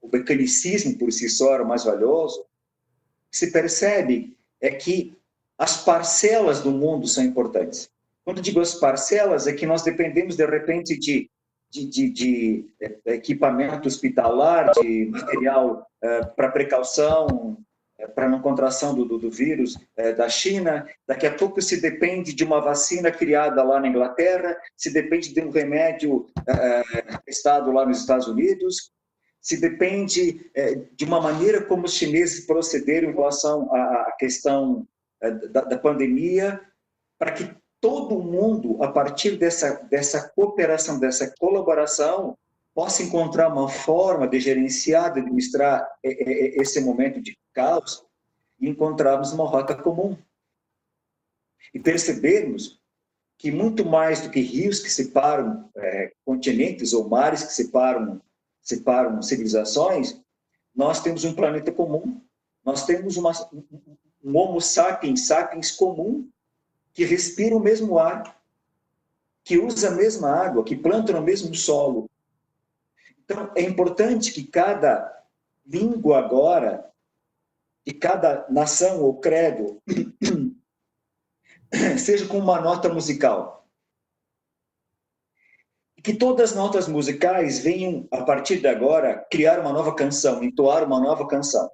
o mecanicismo por si só era o mais valioso, se percebe é que as parcelas do mundo são importantes. Quando digo as parcelas, é que nós dependemos, de repente, de equipamento hospitalar, de material para precaução, para não contração do vírus da China. Daqui a pouco se depende de uma vacina criada lá na Inglaterra, se depende de um remédio testado lá nos Estados Unidos, se depende de uma maneira como os chineses procederam em relação à questão da pandemia, para que todo mundo, a partir dessa cooperação, dessa colaboração, possa encontrar uma forma de gerenciar, de administrar esse momento de caos e encontrarmos uma rota comum. E percebermos que muito mais do que rios que separam continentes ou mares que separam civilizações, nós temos um planeta comum, nós temos um Homo sapiens comum, que respira o mesmo ar, que usa a mesma água, que planta no mesmo solo. Então, é importante que cada língua agora, que cada nação ou credo, seja com uma nota musical. E que todas as notas musicais venham, a partir de agora, criar uma nova canção, entoar uma nova canção.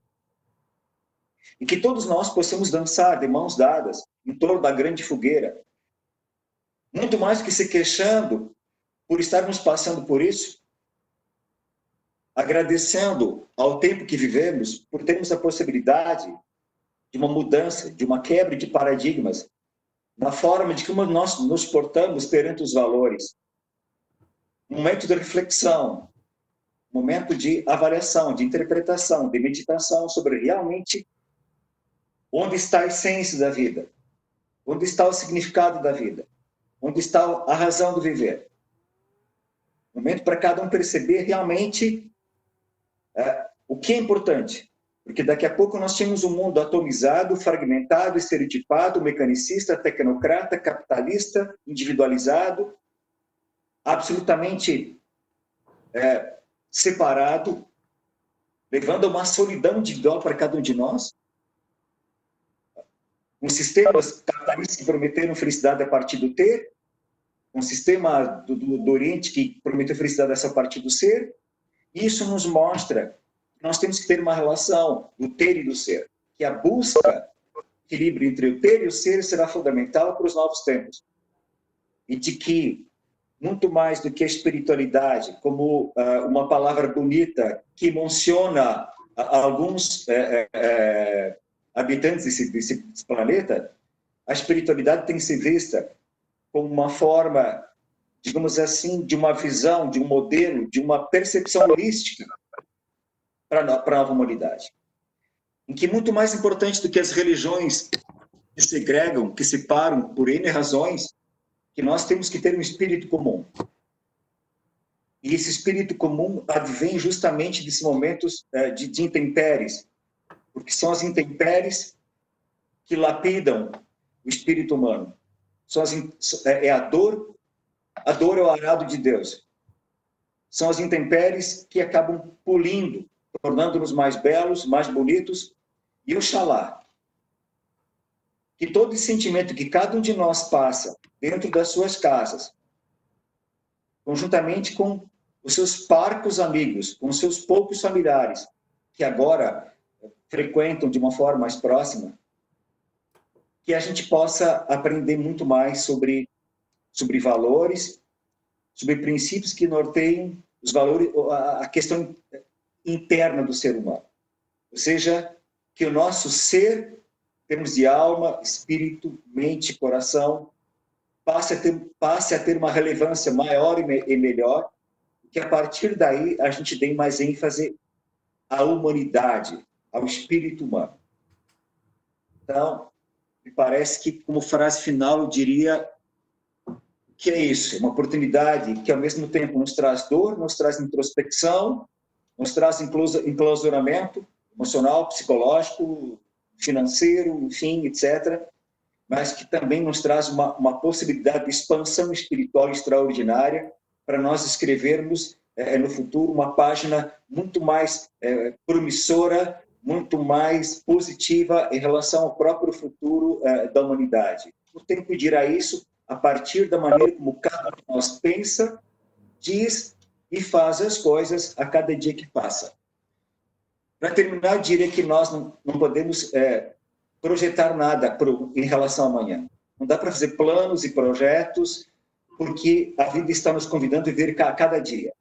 E que todos nós possamos dançar de mãos dadas em torno da grande fogueira. Muito mais que se queixando por estarmos passando por isso, agradecendo ao tempo que vivemos por termos a possibilidade de uma mudança, de uma quebra de paradigmas, na forma de como nós nos portamos perante os valores. Um momento de reflexão, um momento de avaliação, de interpretação, de meditação sobre realmente onde está a essência da vida, onde está o significado da vida, onde está a razão do viver. Um momento para cada um perceber realmente o que é importante, porque daqui a pouco nós tínhamos um mundo atomizado, fragmentado, estereotipado, mecanicista, tecnocrata, capitalista, individualizado, absolutamente separado, levando a uma solidão individual para cada um de nós, com sistemas capitalistas que prometeram felicidade a partir do ter, um sistema do Oriente que prometeu felicidade a partir do ser. Isso nos mostra que nós temos que ter uma relação do ter e do ser, que a busca equilíbrio entre o ter e o ser será fundamental para os novos tempos. E de que, muito mais do que a espiritualidade, como uma palavra bonita que emociona alguns habitantes desse planeta, a espiritualidade tem que ser vista como uma forma, digamos assim, de uma visão, de um modelo, de uma percepção holística para a nova humanidade. Em que muito mais importante do que as religiões que segregam, que separam por N razões, que nós temos que ter um espírito comum. E esse espírito comum advém justamente desses momentos de intempéries, porque são as intempéries que lapidam o espírito humano. É a dor é o arado de Deus. São as intempéries que acabam polindo, tornando-nos mais belos, mais bonitos, e oxalá que todo esse sentimento que cada um de nós passa dentro das suas casas, conjuntamente com os seus parcos amigos, com os seus poucos familiares, que agora frequentam de uma forma mais próxima, que a gente possa aprender muito mais sobre valores, sobre princípios que norteiam os valores, a questão interna do ser humano. Ou seja, que o nosso ser, em termos de alma, espírito, mente, coração, passe a ter uma relevância maior e melhor, que a partir daí a gente dê mais ênfase à humanidade, ao espírito humano. Então, me parece que, como frase final, eu diria que é isso, uma oportunidade que, ao mesmo tempo, nos traz dor, nos traz introspecção, nos traz enclausuramento emocional, psicológico, financeiro, enfim, etc., mas que também nos traz uma possibilidade de expansão espiritual extraordinária para nós escrevermos no futuro uma página muito mais promissora, muito mais positiva em relação ao próprio futuro da humanidade. O tempo dirá isso a partir da maneira como cada um de nós pensa, diz e faz as coisas a cada dia que passa. Para terminar, eu diria que nós não podemos projetar nada em relação ao amanhã. Não dá para fazer planos e projetos, porque a vida está nos convidando a viver a cada dia.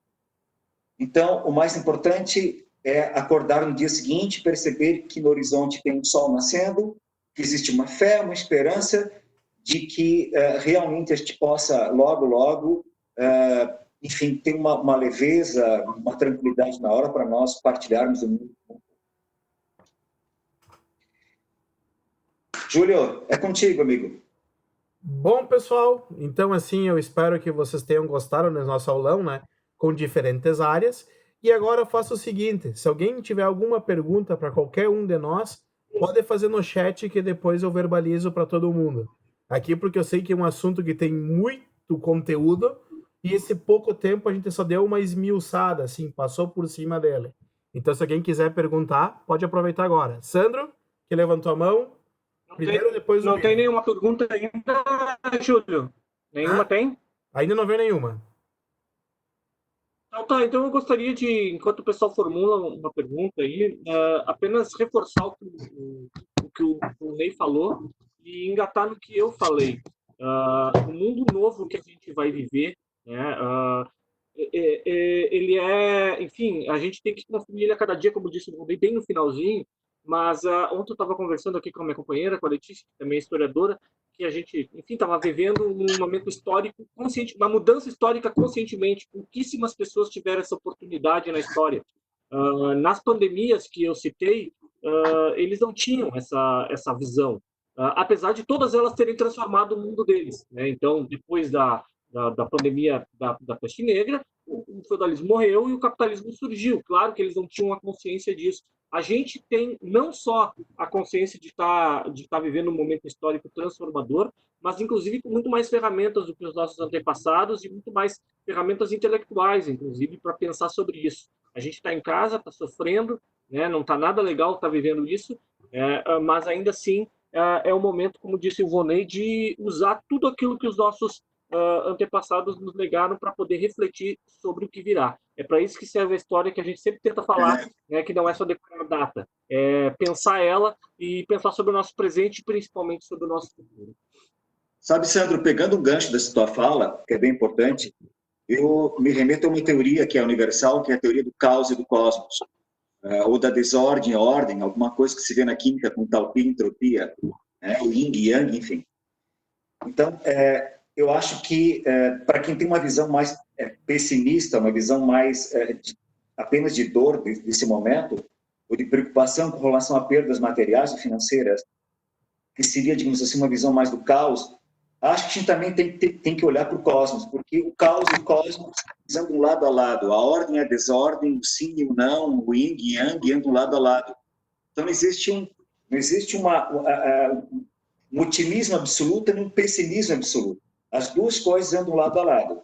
Então, o mais importante é acordar no dia seguinte, perceber que no horizonte tem um sol nascendo, que existe uma fé, uma esperança de que realmente a gente possa logo, logo, enfim, ter uma leveza, uma tranquilidade na hora para nós partilharmos o mundo. Júlio, é contigo, amigo. Bom, pessoal, então assim, eu espero que vocês tenham gostado do nosso aulão, né, com diferentes áreas. E agora eu faço o seguinte, se alguém tiver alguma pergunta para qualquer um de nós, pode fazer no chat que depois eu verbalizo para todo mundo. Aqui porque eu sei que é um assunto que tem muito conteúdo e esse pouco tempo a gente só deu uma esmiuçada, assim, passou por cima dele. Então, se alguém quiser perguntar, pode aproveitar agora. Sandro, que levantou a mão. Primeiro, depois não tem nenhuma pergunta ainda, Júlio? Nenhuma tem? Ainda não veio nenhuma. Então eu gostaria de, enquanto o pessoal formula uma pergunta aí, apenas reforçar o que o Ney falou e engatar no que eu falei. O mundo novo que a gente vai viver, né, ele enfim, a gente tem que construir ele a cada dia, como disse o Ney, bem no finalzinho, mas ontem eu estava conversando aqui com a minha companheira, com a Letícia, que também é historiadora, que a gente, enfim, estava vivendo um momento histórico consciente, uma mudança histórica conscientemente. Pouquíssimas pessoas tiveram essa oportunidade na história. Nas pandemias que eu citei, eles não tinham essa visão, apesar de todas elas terem transformado o mundo deles, né? Então, depois da pandemia da peste negra, o feudalismo morreu e o capitalismo surgiu. Claro que eles não tinham a consciência disso. A gente tem não só a consciência de estar vivendo um momento histórico transformador, mas inclusive com muito mais ferramentas do que os nossos antepassados e muito mais ferramentas intelectuais, inclusive, para pensar sobre isso. A gente está em casa, está sofrendo, né? Não está nada legal estar vivendo isso, mas ainda assim é o momento, como disse o Vonei, de usar tudo aquilo que os nossos antepassados nos legaram para poder refletir sobre o que virá. É para isso que serve a história que a gente sempre tenta falar, né, que não é só decorar a data, é pensar ela e pensar sobre o nosso presente e principalmente sobre o nosso futuro. Sabe, Sandro, pegando um gancho dessa tua fala, que é bem importante, eu me remeto a uma teoria que é universal, que é a teoria do caos e do cosmos, ou da desordem, ordem, alguma coisa que se vê na química com talpia, entropia, né, o yin e yang, enfim. Então, eu acho que, para quem tem uma visão mais pessimista, uma visão mais apenas de dor desse momento, ou de preocupação com relação a perdas materiais e financeiras, que seria, digamos assim, uma visão mais do caos, acho que a gente também tem que olhar para o cosmos, porque o caos e o cosmos andam lado a lado, a ordem e a desordem, o sim e o não, o yin e yang andam lado a lado. Então, não existe um otimismo absoluto nem um pessimismo absoluto. As duas coisas andam lado a lado.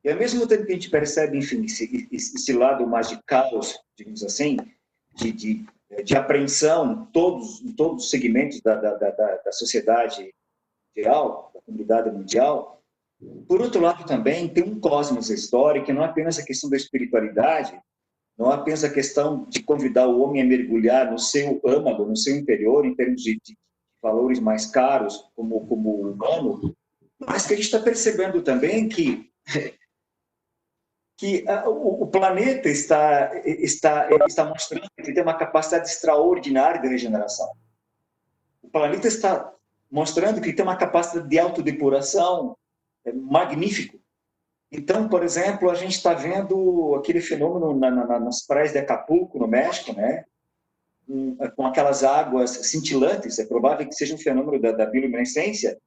E ao mesmo tempo que a gente percebe, enfim, esse lado mais de caos, digamos assim, de apreensão em todos os segmentos da sociedade mundial, da comunidade mundial, por outro lado também tem um cosmos histórico, que não é apenas a questão da espiritualidade, não é apenas a questão de convidar o homem a mergulhar no seu âmago, no seu interior, em termos de valores mais caros como humano, mas que a gente está percebendo também que o planeta está mostrando que tem uma capacidade extraordinária de regeneração. O planeta está mostrando que tem uma capacidade de autodepuração magnífico. Então, por exemplo, a gente está vendo aquele fenômeno nas praias de Acapulco, no México, né? Com aquelas águas cintilantes, é provável que seja um fenômeno da bioluminescência,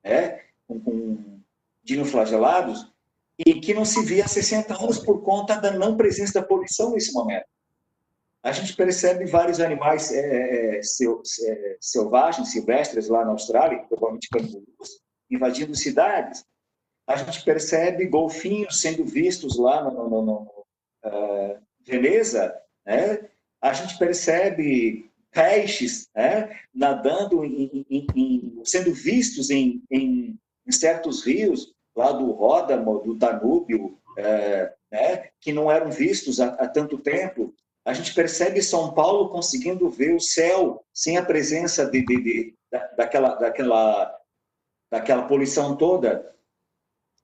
né? com dinoflagelados, e que não se via há 60 anos por conta da não presença da poluição nesse momento. a gente percebe vários animais selvagens, silvestres lá na Austrália, provavelmente cangurus, invadindo cidades. A gente percebe golfinhos sendo vistos lá no Veneza, né? A gente percebe peixes, né, nadando, sendo vistos em certos rios, lá do Ródano, do Danúbio, né, que não eram vistos há tanto tempo. A gente percebe São Paulo conseguindo ver o céu sem a presença daquela poluição toda.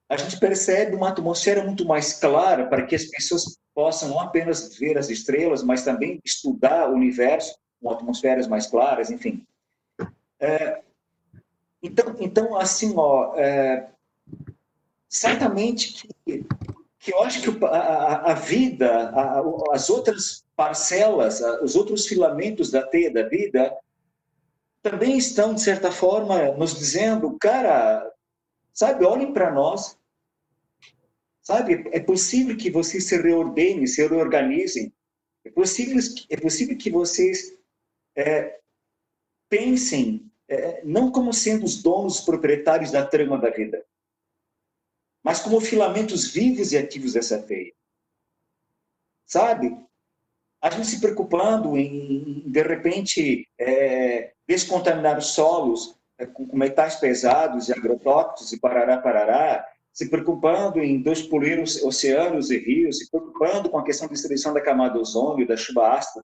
A gente percebe uma atmosfera muito mais clara para que as pessoas possam não apenas ver as estrelas, mas também estudar o universo com atmosferas mais claras, enfim. Então, assim, certamente que eu acho que a vida, as outras parcelas, os outros filamentos da teia da vida também estão, de certa forma, nos dizendo, cara, sabe, olhem para nós, sabe, é possível que vocês se reordenem, se reorganizem, é possível que vocês pensem não como sendo os donos proprietários da trama da vida, mas como filamentos vivos e ativos dessa teia. Sabe? A gente se preocupando em de repente, descontaminar os solos com metais pesados e agrotóxicos e parará, se preocupando em despoluir os oceanos e rios, se preocupando com a questão da destruição da camada de ozônio, da chuva ácida,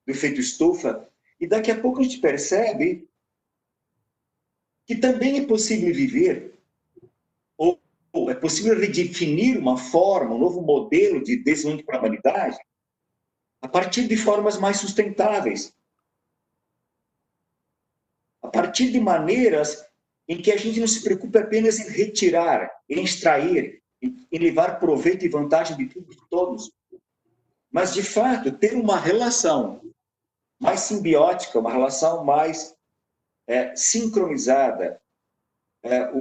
do efeito estufa. E daqui a pouco a gente percebe que também é possível viver, ou é possível redefinir uma forma, um novo modelo de desenvolvimento para a humanidade, a partir de formas mais sustentáveis, a partir de maneiras em que a gente não se preocupe apenas em retirar, em extrair, em levar proveito e vantagem de tudo e de todos, mas, de fato, ter uma relação mais simbiótica, uma relação mais sincronizada,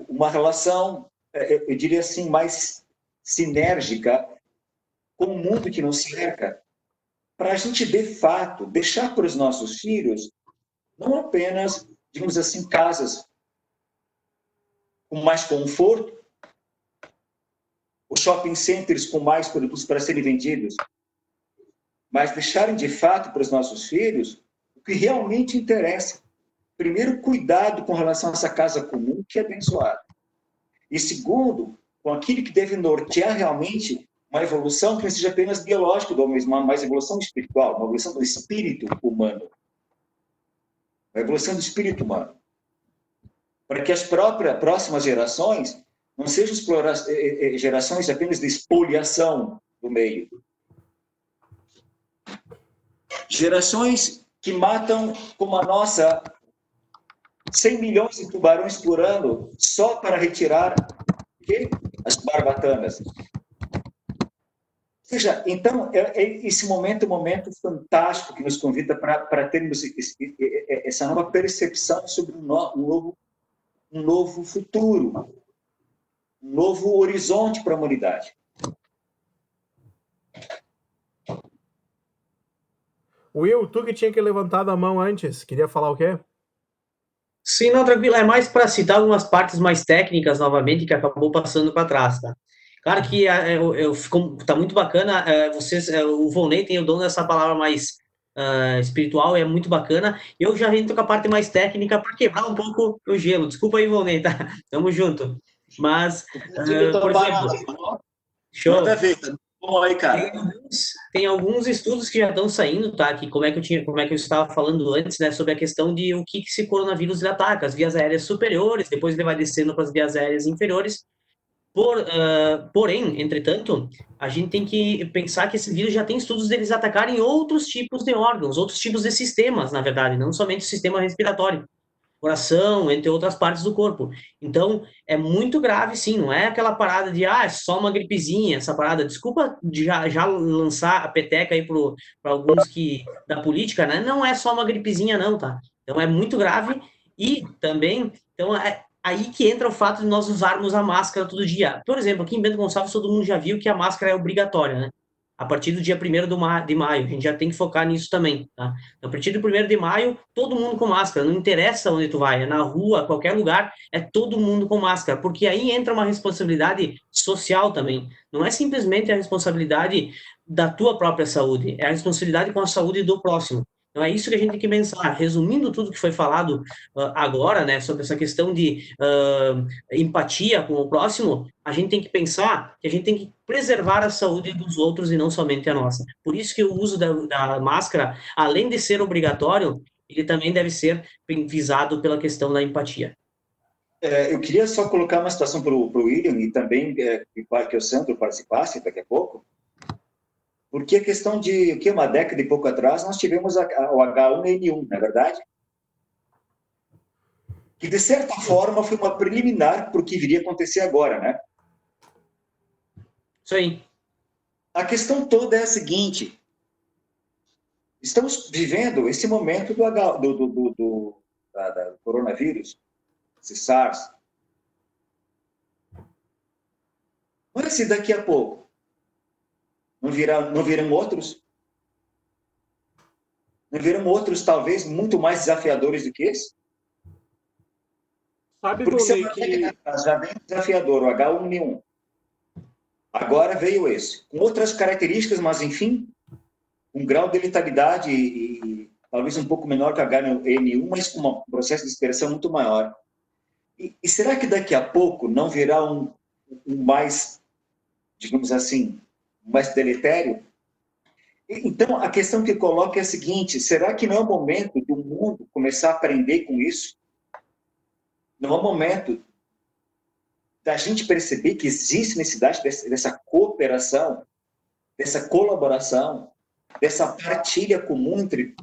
uma relação, eu diria assim, mais sinérgica com o mundo que nos cerca, para a gente, de fato, deixar para os nossos filhos não apenas, digamos assim, casas com mais conforto, os shopping centers com mais produtos para serem vendidos, mas deixarem, de fato, para os nossos filhos o que realmente interessa. Primeiro, cuidado com relação a essa casa comum que é abençoada. E segundo, com aquilo que deve nortear realmente uma evolução que não seja apenas biológica, mas uma evolução espiritual, uma evolução do espírito humano. Uma evolução do espírito humano. Para que as próximas gerações não sejam gerações apenas de espoliação do meio. Gerações que matam, como a nossa, 100 milhões de tubarões por ano só para retirar as barbatanas. Ou seja, então, esse momento é um momento fantástico que nos convida para termos essa nova percepção sobre um novo futuro, um novo horizonte para a humanidade. Will, tu que tinha que levantar a mão antes, queria falar o quê? Sim, não, tranquilo. É mais para citar algumas partes mais técnicas, novamente, que acabou passando para trás, tá? Claro que tá muito bacana, o Volney tem o dom dessa palavra mais espiritual, é muito bacana. Eu já entro com a parte mais técnica para quebrar um pouco o gelo. Desculpa aí, Volney, tá? Tamo junto. Mas, por exemplo... Show. Nada a ver, tá bom aí, cara. Tem alguns estudos que já estão saindo, tá? Que como é que eu estava falando antes, né? Sobre a questão de o que esse coronavírus ele ataca, as vias aéreas superiores, depois ele vai descendo para as vias aéreas inferiores. Porém, entretanto, a gente tem que pensar que esse vírus já tem estudos deles atacarem outros tipos de órgãos, outros tipos de sistemas, na verdade, não somente o sistema respiratório, coração, entre outras partes do corpo. Então, é muito grave, sim, não é aquela parada de, é só uma gripezinha, essa parada. Desculpa de já lançar a peteca aí para alguns da política, né? Não é só uma gripezinha, não, tá? Então, é muito grave e também, então, aí que entra o fato de nós usarmos a máscara todo dia. Por exemplo, aqui em Bento Gonçalves, todo mundo já viu que a máscara é obrigatória, né? a partir do dia 1º de maio. A gente já tem que focar nisso também, tá? Então, a partir do 1º de maio, todo mundo com máscara. Não interessa onde tu vai, é na rua, qualquer lugar, é todo mundo com máscara. Porque aí entra uma responsabilidade social também. Não é simplesmente a responsabilidade da tua própria saúde, é a responsabilidade com a saúde do próximo. Então, é isso que a gente tem que pensar. Resumindo tudo que foi falado agora, né, sobre essa questão de empatia com o próximo, a gente tem que pensar que a gente tem que preservar a saúde dos outros e não somente a nossa. Por isso que o uso da máscara, além de ser obrigatório, ele também deve ser visado pela questão da empatia. Eu queria só colocar uma situação para o William e também que o Sandro participasse daqui a pouco, porque a questão de que uma década e pouco atrás nós tivemos o H1N1, não é verdade? Que, de certa forma, foi uma preliminar para o que viria a acontecer agora, né? Isso aí. A questão toda é a seguinte: estamos vivendo esse momento do coronavírus, esse SARS. Mas se daqui a pouco não virão outros? Não virão outros, talvez, muito mais desafiadores do que esse? Porque se já vem desafiador, o H1N1. Agora veio esse, com outras características, mas, enfim, um grau de letalidade e talvez um pouco menor que o H1N1, mas com um processo de dispersão muito maior. E será que daqui a pouco não virá um mais, digamos assim, mais deletério? Então, a questão que coloca é a seguinte: será que não é o momento do mundo começar a aprender com isso? Não é o momento da gente perceber que existe necessidade dessa cooperação, dessa colaboração, dessa partilha comum entre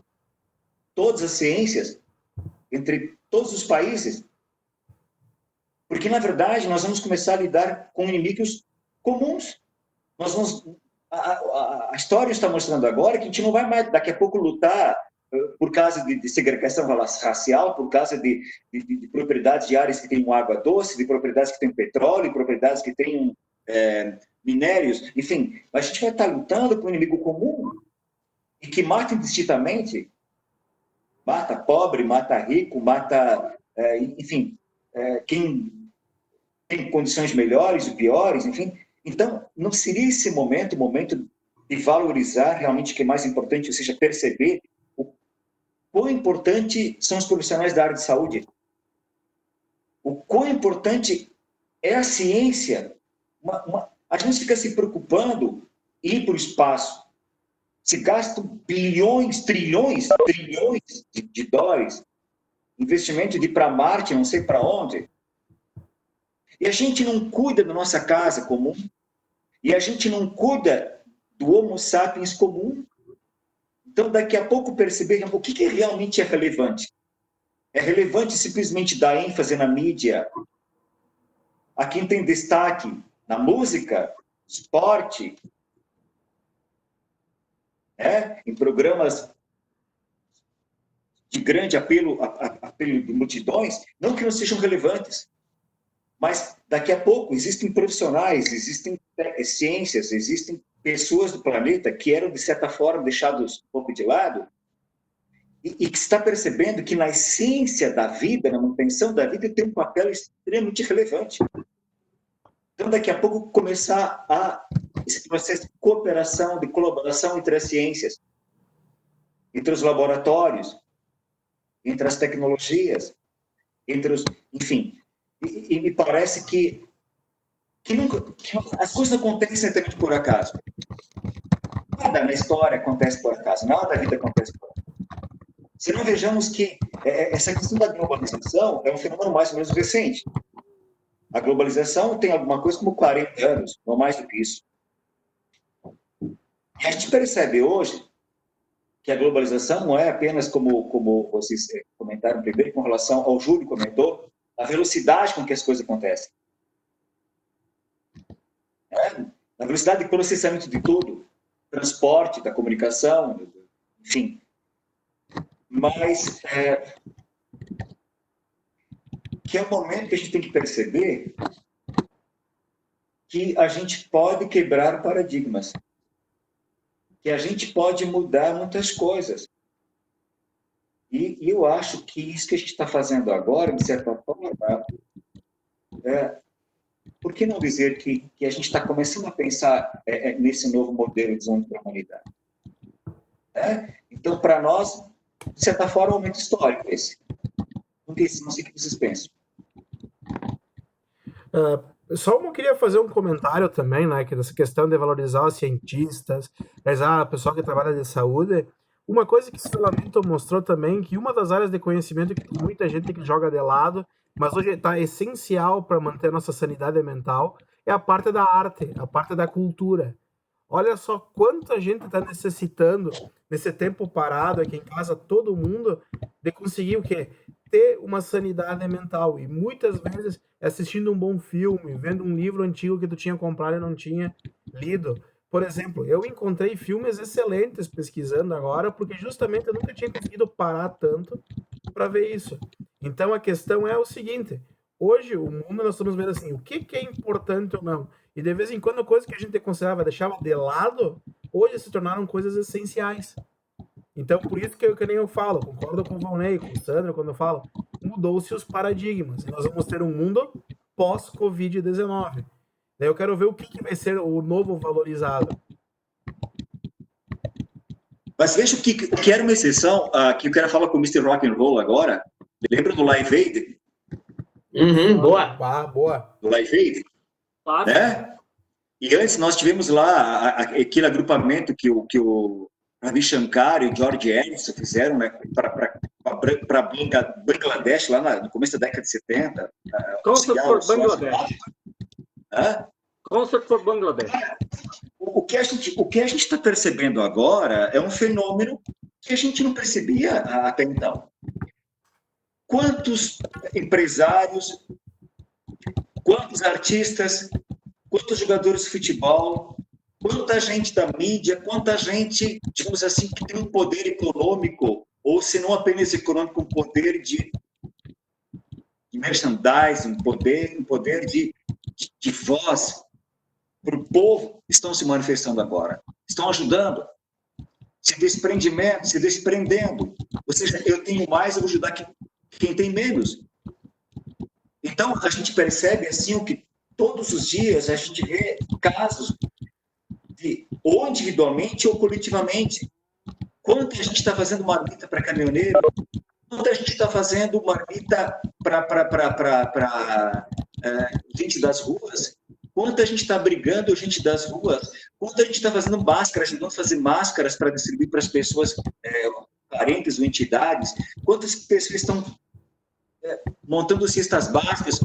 todas as ciências, entre todos os países? Porque, na verdade, nós vamos começar a lidar com inimigos comuns. A história está mostrando agora que a gente não vai mais, daqui a pouco, lutar por causa de segregação racial, por causa de propriedades de áreas que têm água doce, de propriedades que têm petróleo, propriedades que têm minérios, enfim. A gente vai estar lutando com um inimigo comum e que mata indistintamente, mata pobre, mata rico, mata, enfim, quem tem condições melhores e piores, enfim. Então, não seria esse momento, o momento de valorizar realmente o que é mais importante, ou seja, perceber o quão importante são os profissionais da área de saúde, o quão importante é a ciência. A gente fica se preocupando em ir para o espaço, se gastam bilhões, trilhões de dólares, investimento de ir para Marte, não sei para onde, e a gente não cuida da nossa casa comum, e a gente não cuida do Homo sapiens comum. Então, daqui a pouco, perceber o que realmente é relevante. É relevante simplesmente dar ênfase na mídia, a quem tem destaque na música, esporte, em programas de grande apelo de multidões, não que não sejam relevantes, mas daqui a pouco existem profissionais, existem ciências, existem pessoas do planeta que eram, de certa forma, deixados um pouco de lado e que está percebendo que na essência da vida, na manutenção da vida, tem um papel extremamente relevante. Então, daqui a pouco, começar esse processo de cooperação, de colaboração entre as ciências, entre os laboratórios, entre as tecnologias, enfim. E me parece que as coisas não acontecem também por acaso. Nada na história acontece por acaso, nada da vida acontece por acaso. Se não vejamos que essa questão da globalização é um fenômeno mais ou menos recente. A globalização tem alguma coisa como 40 anos, não mais do que isso. E a gente percebe hoje que a globalização não é apenas, como vocês comentaram primeiro, com relação ao Júlio comentou, a velocidade com que as coisas acontecem. A velocidade de processamento de tudo, transporte, da comunicação, enfim. Mas que é o momento que a gente tem que perceber que a gente pode quebrar paradigmas. que a gente pode mudar muitas coisas. E eu acho que isso que a gente está fazendo agora, de certa forma, por que não dizer que a gente está começando a pensar nesse novo modelo de desenvolvimento para a humanidade? Então, para nós, de certa forma, é um momento histórico esse. Não sei o que vocês pensam. Só eu queria fazer um comentário também, né, que dessa questão de valorizar os cientistas, o pessoal que trabalha de saúde. Uma coisa que esse isolamento mostrou também, que uma das áreas de conhecimento que tem muita gente que joga de lado, mas hoje está essencial para manter a nossa sanidade mental, é a parte da arte, a parte da cultura. Olha só quanta gente está necessitando, nesse tempo parado aqui em casa, todo mundo, de conseguir o quê? Ter uma sanidade mental. E muitas vezes assistindo um bom filme, vendo um livro antigo que tu tinha comprado e não tinha lido. Por exemplo, eu encontrei filmes excelentes pesquisando agora, porque justamente eu nunca tinha conseguido parar tanto para ver isso. Então a questão é o seguinte: hoje o mundo nós estamos vendo assim, o que é importante ou não. E de vez em quando coisas que a gente considerava, deixava de lado, hoje se tornaram coisas essenciais. Então por isso que nem eu falo, concordo com o Valnei, com o Sandro, quando eu falo, mudou-se os paradigmas. E nós vamos ter um mundo pós-Covid-19. Daí eu quero ver o que vai ser o novo valorizado. Mas veja o que era uma exceção, que eu quero falar com o Mr. Rock and Roll agora. Lembra do Live Aid? Boa. Boa. Do Live Aid? Né? E antes nós tivemos lá aquele agrupamento que o Ravi Shankar e o George Harrison fizeram, né, para Bangladesh, lá no começo da década de 70. Concert for Bangladesh. Concert for Bangladesh. O que a gente está percebendo agora é um fenômeno que a gente não percebia até então. Quantos empresários, quantos artistas, quantos jogadores de futebol, quanta gente da mídia, quanta gente, digamos assim, que tem um poder econômico, ou se não apenas econômico, um poder de merchandising, um poder de voz para o povo, estão se manifestando agora. Estão ajudando. Se desprendendo. Ou seja, eu tenho mais, eu vou ajudar quem tem menos. Então, a gente percebe assim o que todos os dias a gente vê casos ou individualmente ou coletivamente. Quanto a gente está fazendo marmita para caminhoneiro, quanto a gente está fazendo marmita para gente das ruas, quanto a gente está brigando gente das ruas, quanto a gente está fazendo máscaras, ajudando a fazer máscaras para distribuir para as pessoas carentes ou entidades, quantas pessoas estão montando cestas básicas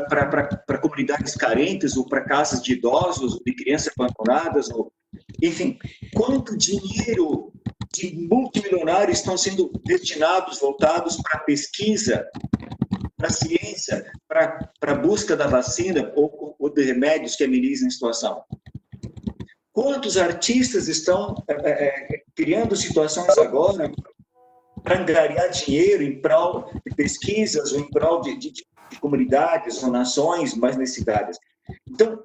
para comunidades carentes ou para casas de idosos, ou de crianças abandonadas, enfim, quanto dinheiro de multimilionários estão sendo destinados, voltados para pesquisa, para ciência, para a busca da vacina ou de remédios que amenizem a situação. Quantos artistas estão criando situações agora para angariar dinheiro em prol de pesquisas ou em prol de comunidades ou nações mais necessitadas. Então,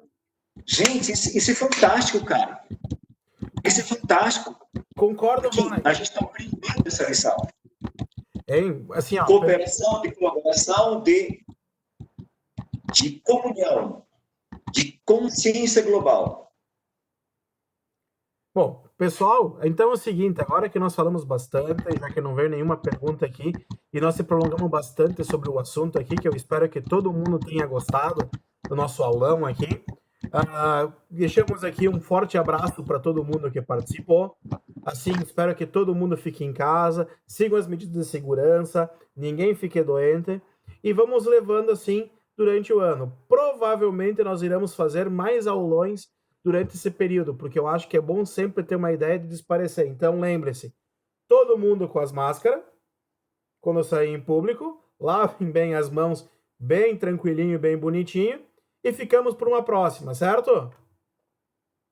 gente, isso é fantástico, cara. Isso é fantástico. Concordo, Valnei. A gente está aprendendo essa lição. Assim, Cooperação, de colaboração, de comunhão, de consciência global. Bom, pessoal, então é o seguinte, agora que nós falamos bastante, já que não veio nenhuma pergunta aqui, e nós se prolongamos bastante sobre o assunto aqui, que eu espero que todo mundo tenha gostado do nosso aulão aqui. Deixamos aqui um forte abraço para todo mundo que participou. Assim, espero que todo mundo fique em casa, sigam as medidas de segurança, ninguém fique doente, e vamos levando assim durante o ano. Provavelmente nós iremos fazer mais aulões durante esse período, porque eu acho que é bom sempre ter uma ideia de desaparecer. Então, lembre-se, todo mundo com as máscaras, quando sair em público, lavem bem as mãos, bem tranquilinho, bem bonitinho, e ficamos por uma próxima, certo?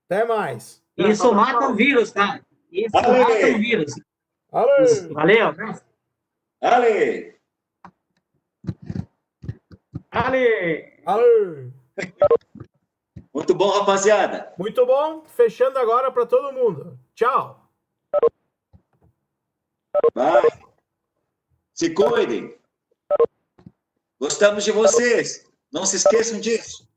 Até mais. Isso mata o vírus, tá? Isso mata o vírus. Valeu. Ale! Muito bom, rapaziada. Muito bom. Fechando agora para todo mundo. Tchau. Vai. Se cuidem. Gostamos de vocês. Não se esqueçam disso.